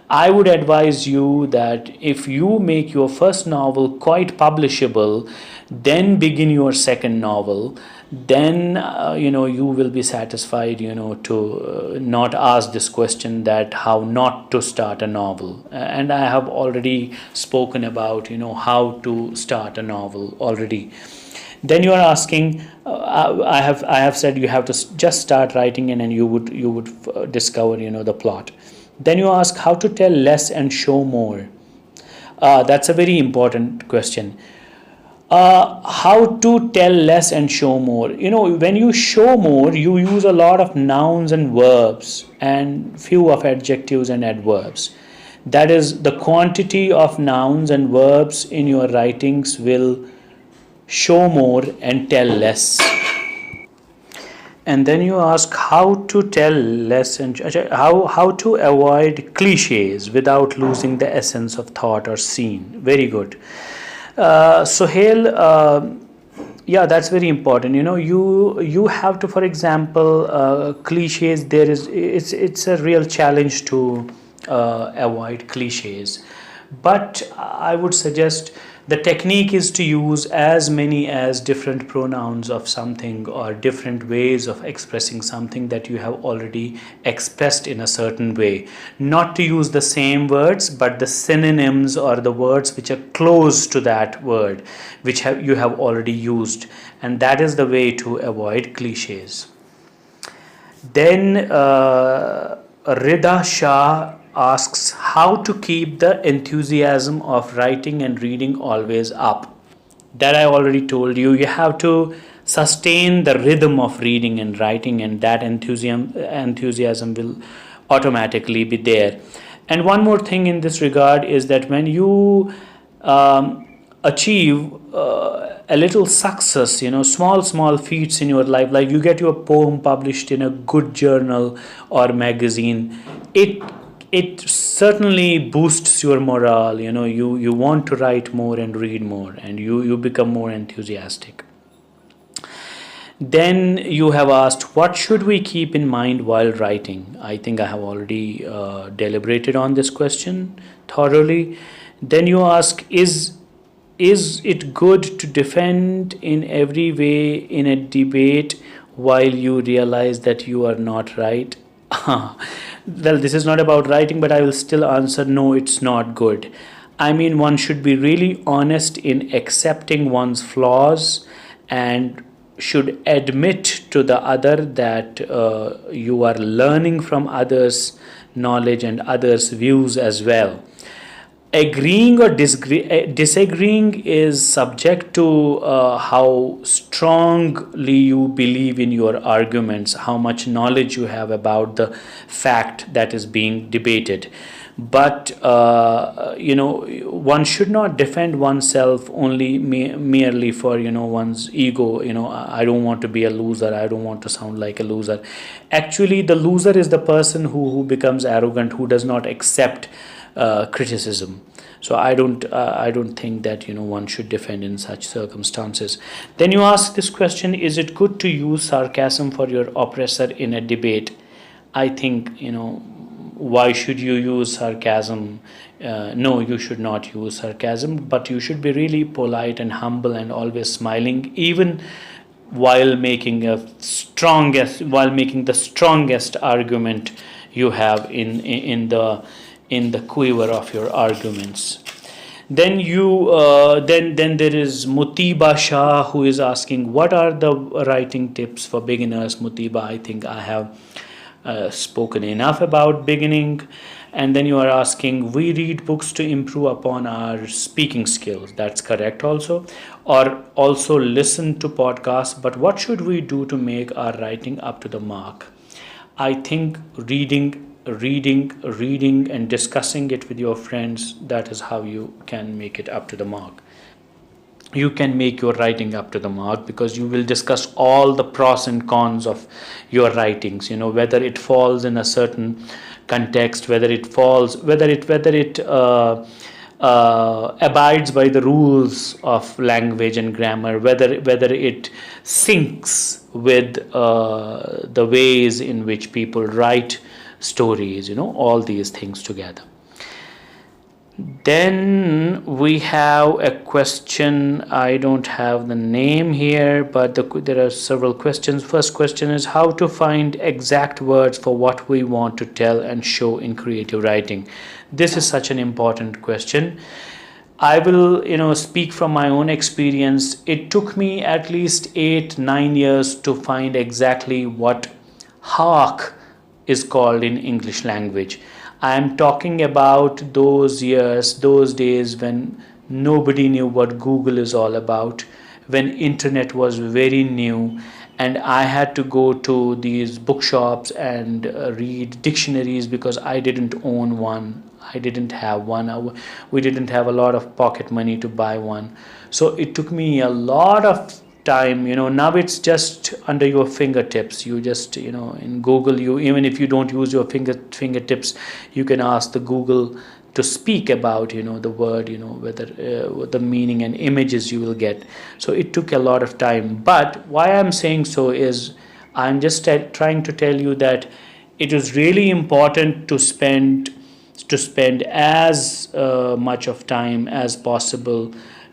I would advise you that if you make your first novel quite publishable, then begin your second novel. Then you will be satisfied to not ask this question that how not to start a novel. And I have already spoken about how to start a novel already. Then you are asking, I have said you have to just start writing, and then you would discover the plot. Then you ask how to tell less and show more. That's a very important question. How to tell less and show more. When you show more, you use a lot of nouns and verbs and few of adjectives and adverbs. That is, the quantity of nouns and verbs in your writings will show more and tell less. And then you ask how to tell less and how to avoid cliches without losing the essence of thought or scene. Very good. Sohail, yeah, that's very important. You have to, for example, cliches. It's a real challenge to avoid cliches, but I would suggest the technique is to use as many as different pronouns of something or different ways of expressing something that you have already expressed in a certain way. Not to use the same words, but the synonyms or the words which are close to that word, which you have already used. And that is the way to avoid cliches. Then Rida Shah asks how to keep the enthusiasm of writing and reading always up. That I already told you. You have to sustain the rhythm of reading and writing, and that enthusiasm will automatically be there. And one more thing in this regard is that when you achieve a little success, small feats in your life, like you get your poem published in a good journal or magazine, it certainly boosts your morale. You want to write more and read more, and you become more enthusiastic. Then you have asked, what should we keep in mind while writing? I think I have already deliberated on this question thoroughly. Then you ask, is it good to defend in every way in a debate while you realize that you are not right? Well, this is not about writing, but I will still answer no, it's not good. I mean, one should be really honest in accepting one's flaws and should admit to the other that you are learning from others' knowledge and others' views as well. Agreeing or disagreeing is subject to how strongly you believe in your arguments, how much knowledge you have about the fact that is being debated. But one should not defend oneself only merely for one's ego. I don't want to be a loser, I don't want to sound like a loser. Actually, the loser is the person who becomes arrogant, who does not accept criticism. So I don't think that one should defend in such circumstances. Then you ask this question: is it good to use sarcasm for your oppressor in a debate? I think why should you use sarcasm? No, you should not use sarcasm, but you should be really polite and humble and always smiling, even while making the strongest argument you have in the quiver of your arguments. Then then there is Mutiba Shah, who is asking, what are the writing tips for beginners? Mutiba, I think I have spoken enough about beginning. And then you are asking, we read books to improve upon our speaking skills. That's correct also. Or also listen to podcasts, but what should we do to make our writing up to the mark? I think reading and discussing it with your friends, that is how you can make it up to the mark. You can make your writing up to the mark because you will discuss all the pros and cons of your writings, whether it falls in a certain context, whether it abides by the rules of language and grammar, whether it syncs with the ways in which people write stories, all these things together. Then we have a question. I don't have the name here, but there are several questions. First question is how to find exact words for what we want to tell and show in creative writing. This is such an important question. I will, speak from my own experience. It took me at least 8-9 years to find exactly what hark is called in English language. I am talking about those years, those days when nobody knew what Google is all about, when internet was very new, and I had to go to these bookshops and read dictionaries because I didn't own one. I didn't have one. We didn't have a lot of pocket money to buy one. So it took me a lot of time. Now it's just under your fingertips. You just, in Google, even if you don't use your fingertips, you can ask the Google to speak about, the word, whether the meaning and images you will get. So it took a lot of time. But why I'm saying so is I'm just trying to tell you that it is really important to spend as much of time as possible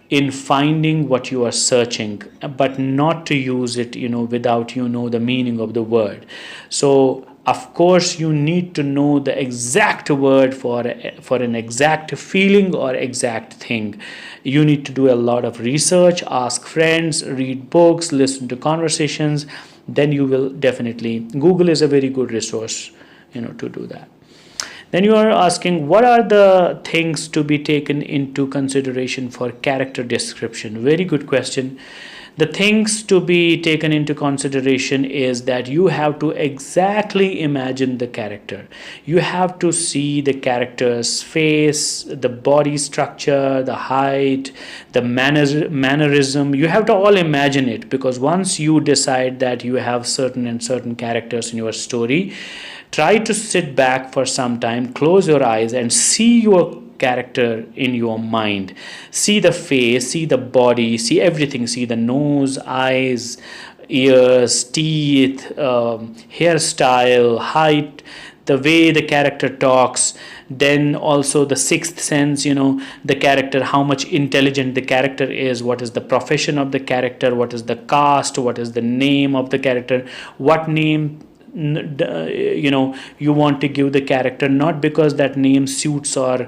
in finding what you are searching, but not to use it, without the meaning of the word. So of course you need to know the exact word for an exact feeling or exact thing. You need to do a lot of research, ask friends, read books, listen to conversations. Then you will definitely, Google is a very good resource, to do that. Then you are asking, what are the things to be taken into consideration for character description? Very good question. The things to be taken into consideration is that you have to exactly imagine the character. You have to see the character's face, the body structure, the height, the mannerism. You have to all imagine it, because once you decide that you have certain characters in your story, try to sit back for some time, close your eyes and see your character in your mind. See the face, see the body, see everything. See the nose, eyes, ears, teeth, hairstyle, height, the way the character talks. Then also the sixth sense, the character, how much intelligent the character is, what is the profession of the character, what is the caste, what is the name of the character, what name you want to give the character, not because that name suits or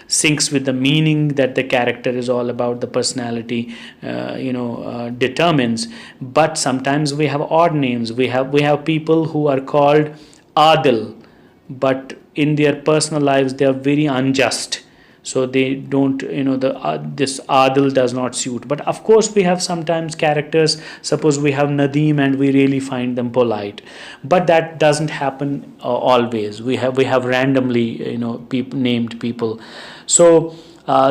syncs with the meaning that the character is all about, the personality determines. But sometimes we have odd names. We have people who are called Adil, but in their personal lives they are very unjust. So they don't, this Adil does not suit. But of course we have sometimes characters, suppose we have Nadeem and we really find them polite, but that doesn't happen always. We have randomly, named people. So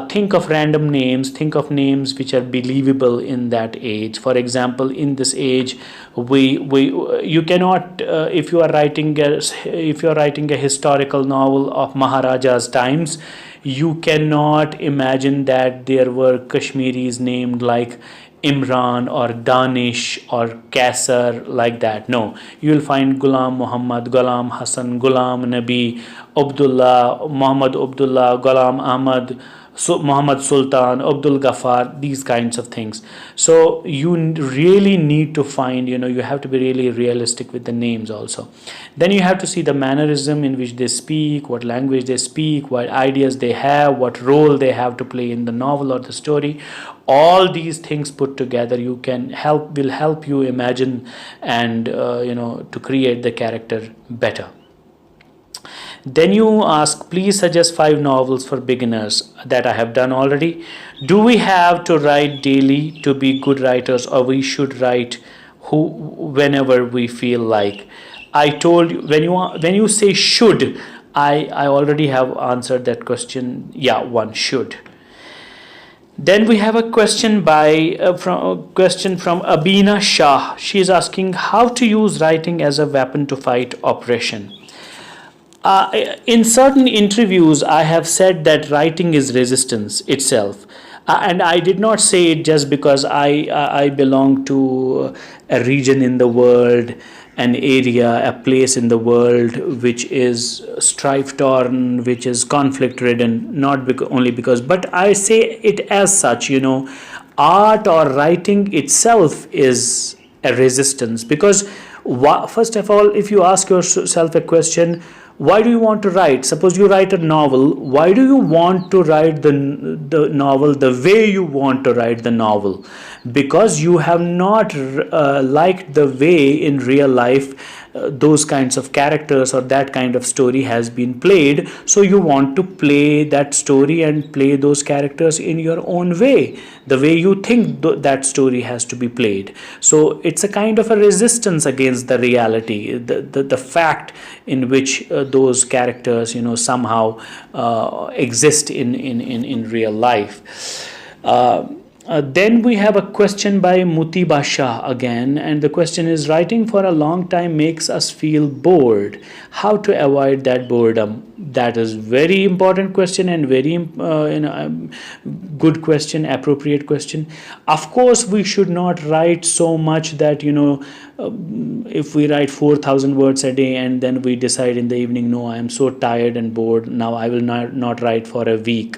think of random names, think of names which are believable in that age. For example, in this age, you cannot, if you are writing a historical novel of Maharaja's times, you cannot imagine that there were Kashmiris named like Imran or Danish or Kaisar, like that. No, you will find Ghulam Muhammad, Ghulam Hassan, Ghulam Nabi, Abdullah, Muhammad Abdullah, Ghulam Ahmad, Muhammad Sultan, Abdul Ghaffar, these kinds of things. So you really need to find, you have to be really realistic with the names also. Then you have to see the mannerism in which they speak, what language they speak, what ideas they have, what role they have to play in the novel or the story. All these things put together will help you imagine and to create the character better. Then you ask, please suggest 5 novels for beginners. That I have done already. Do we have to write daily to be good writers, or we should write who whenever we feel like. I told you, when you say should, I already have answered that question. Yeah, one should. Then we have a question from Abina Shah. She is asking how to use writing as a weapon to fight oppression. In certain interviews, I have said that writing is resistance itself. And I did not say it just because I belong to a region in the world, an area, a place in the world which is strife torn, which is conflict ridden, not only because, but I say it as such, art or writing itself is a resistance. Because, first of all, if you ask yourself a question, why do you want to write? Suppose you write a novel. Why do you want to write the novel the way you want to write the novel? Because you have not liked the way in real life those kinds of characters or that kind of story has been played. So you want to play that story and play those characters in your own way, the way you think that story has to be played. So it's a kind of a resistance against the reality, the fact in which those characters somehow exist in real life. Then we have a question by Muti Basha again, and the question is, writing for a long time makes us feel bored. How to avoid that boredom? That is very important question and very good question, appropriate question. Of course, we should not write so much that if we write 4,000 words a day and then we decide in the evening, no, I am so tired and bored, now I will not write for a week.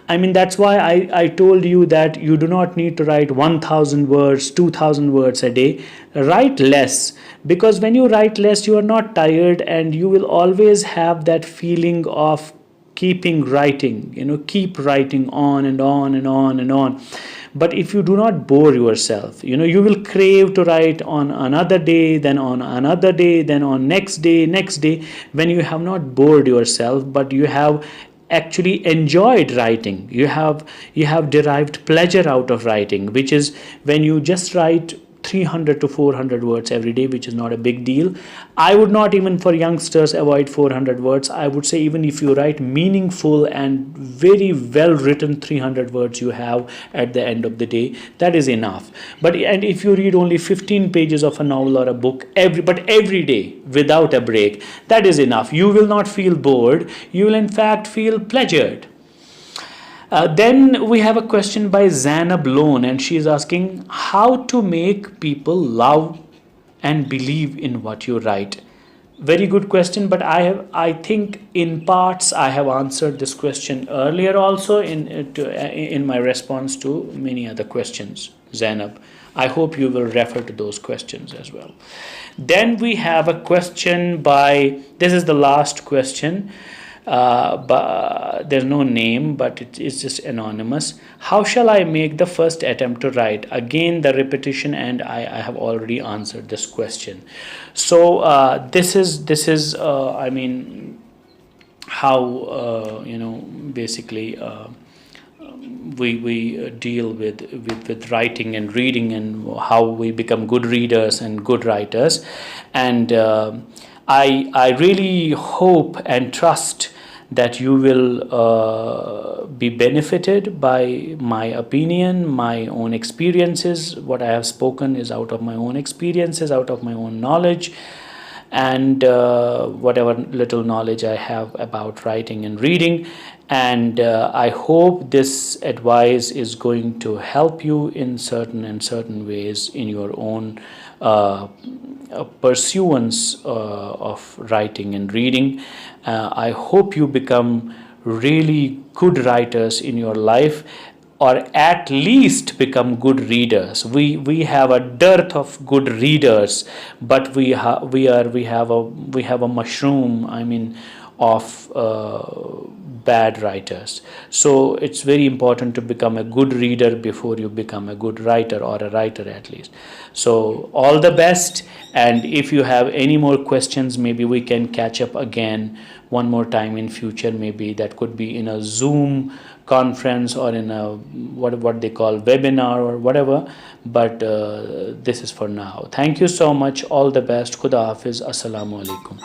I mean, that's why I told you that you do not need to write 1,000 words, 2,000 words a day. Write less, because when you write less, you are not tired and you will always have that feeling of keeping writing, keep writing on and on and on and on. But if you do not bore yourself, you will crave to write on another day, then on another day, then on next day, when you have not bored yourself, but you have actually enjoyed writing. You have derived pleasure out of writing, which is when you just write 300 to 400 words every day, which is not a big deal. I would not even for youngsters avoid 400 words. I would say even if you write meaningful and very well written 300 words you have at the end of the day, that is enough. And if you read only 15 pages of a novel or a book every day without a break, that is enough. You will not feel bored. You will in fact feel pleasured. Then we have a question by Zainab Lone, and she is asking how to make people love and believe in what you write. Very good question, but I think in parts I have answered this question earlier also in my response to many other questions, Zainab. I hope you will refer to those questions as well. Then we have a question this is the last question. But there's no name, but it's just anonymous. How shall I make the first attempt to write? Again, the repetition, and I have already answered this question. So this is I mean, how basically we deal with writing and reading, and how we become good readers and good writers. And I really hope and trust that you will be benefited by my opinion, my own experiences. What I have spoken is out of my own experiences, out of my own knowledge, and whatever little knowledge I have about writing and reading. And I hope this advice is going to help you in certain ways in your own pursuance of writing and reading. I hope you become really good writers in your life, or at least become good readers. We have a dearth of good readers, but we have a mushroom, I mean, of bad writers. So it's very important to become a good reader before you become a good writer, or a writer at least. So all the best, and if you have any more questions, maybe we can catch up again one more time in future. Maybe that could be in a Zoom conference or in a what they call webinar or whatever, but this is for now. Thank you so much. All the best. Khuda Hafiz. Assalamu alaikum.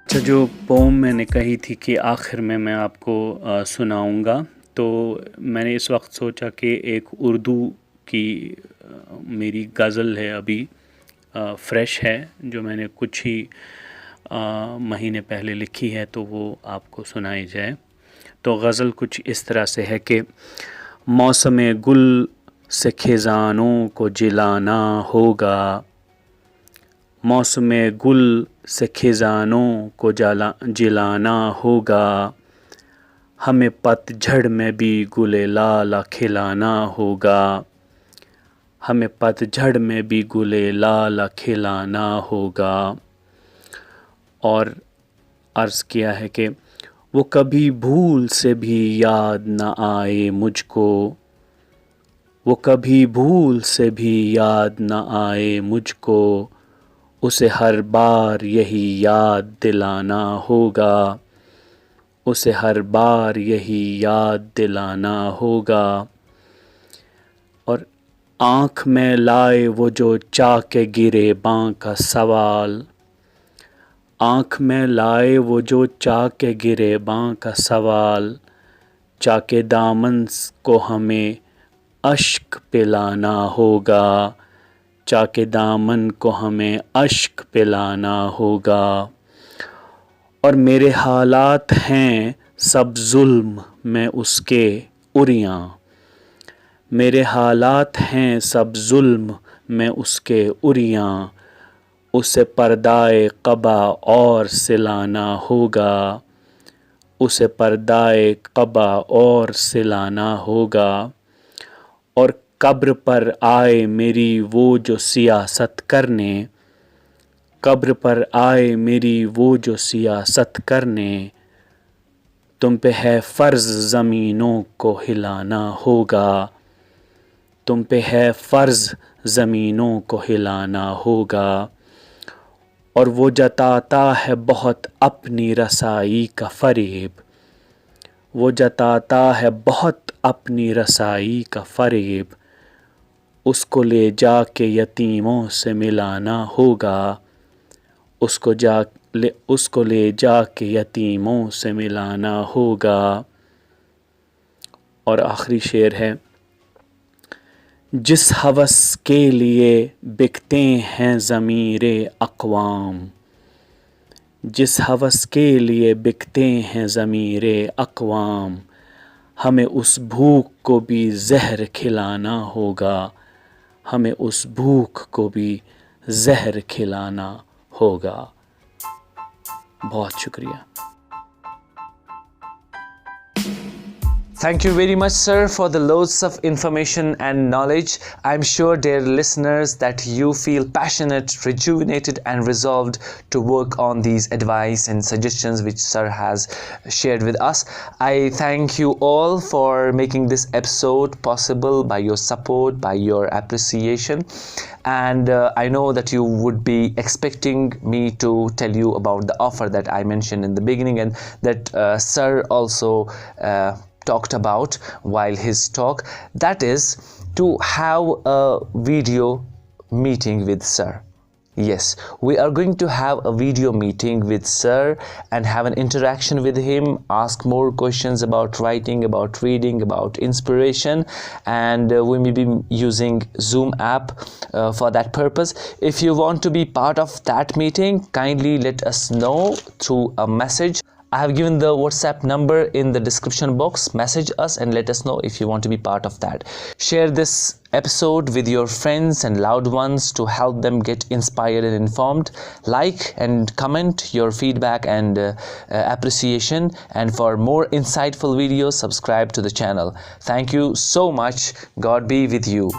اچھا، جو پوم میں نے کہی تھی کہ آخر میں آپ کو سناؤں گا، تو میں نے اس وقت سوچا کہ ایک اردو کی میری غزل ہے، ابھی فریش ہے، جو میں نے کچھ ہی مہینے پہلے لکھی ہے، تو وہ آپ کو سنائی جائے. تو غزل کچھ اس طرح سے ہے کہ موسم گل سے خزانوں کو جلانا ہوگا، موسم گل سے خزانوں کو جلانا ہوگا، ہمیں پت جھڑ میں بھی گل لالا کھلانا ہوگا، ہمیں پت جھڑ میں بھی گل لالا کھلانا ہوگا. اور عرض کیا ہے کہ وہ کبھی بھول سے بھی یاد نہ آئے مجھ کو، وہ کبھی بھول سے بھی یاد نہ آئے مجھ کو، اسے ہر بار یہی یاد دلانا ہوگا، اسے ہر بار یہی یاد دلانا ہوگا. اور آنکھ میں لائے وہ جو چاک گریباں کا سوال، آنکھ میں لائے وہ جو چاک گریباں کا سوال، چاک دامن کو ہمیں اشک پلانا ہوگا، چاک دامن کو ہمیں اشک پلانا ہوگا. اور میرے حالات ہیں سب ظلم میں اس کے عریاں، میرے حالات ہیں سب ظلم میں اس کے عریاں، اسے پردائے قبا اور سلانا ہوگا، اسے پردائے قبا اور سلانا ہوگا. اور قبر پر آئے میری وہ جو سیاست کرنے، قبر پر آئے میری وہ جو سیاست کرنے، تم پہ ہے فرض زمینوں کو ہلانا ہوگا، تم پہ ہے فرض زمینوں کو ہلانا ہوگا. اور وہ جتاتا ہے بہت اپنی رسائی کا فریب، وہ جتاتا ہے بہت اپنی رسائی کا فریب، اس کو لے جا کے یتیموں سے ملانا ہوگا، اس کو لے جا کے یتیموں سے ملانا ہوگا. اور آخری شعر ہے، جس ہوس کے لیے بکتے ہیں ضمیر اقوام، جس ہوس کے لیے بکتے ہیں ضمیر اقوام، ہمیں اس بھوک کو بھی زہر کھلانا ہوگا، ہمیں اس بھوک کو بھی زہر کھلانا ہوگا. بہت شکریہ. Thank you very much, sir, for the loads of information and knowledge. I'm sure, dear listeners, that you feel passionate, rejuvenated, and resolved to work on these advice and suggestions which sir has shared with us. I thank you all for making this episode possible by your support, by your appreciation. And I know that you would be expecting me to tell you about the offer that I mentioned in the beginning, and that sir also talked about while his talk, that is to have a video meeting with sir. Yes, we are going to have a video meeting with sir and have an interaction with him, ask more questions about writing, about reading, about inspiration, and we may be using Zoom app for that purpose. If you want to be part of that meeting, kindly let us know through a message. I have given the WhatsApp number in the description box. Message us and let us know if you want to be part of that. Share this episode with your friends and loved ones to help them get inspired and informed. Like and comment your feedback and appreciation. And for more insightful videos, subscribe to the channel. Thank you so much. God be with you.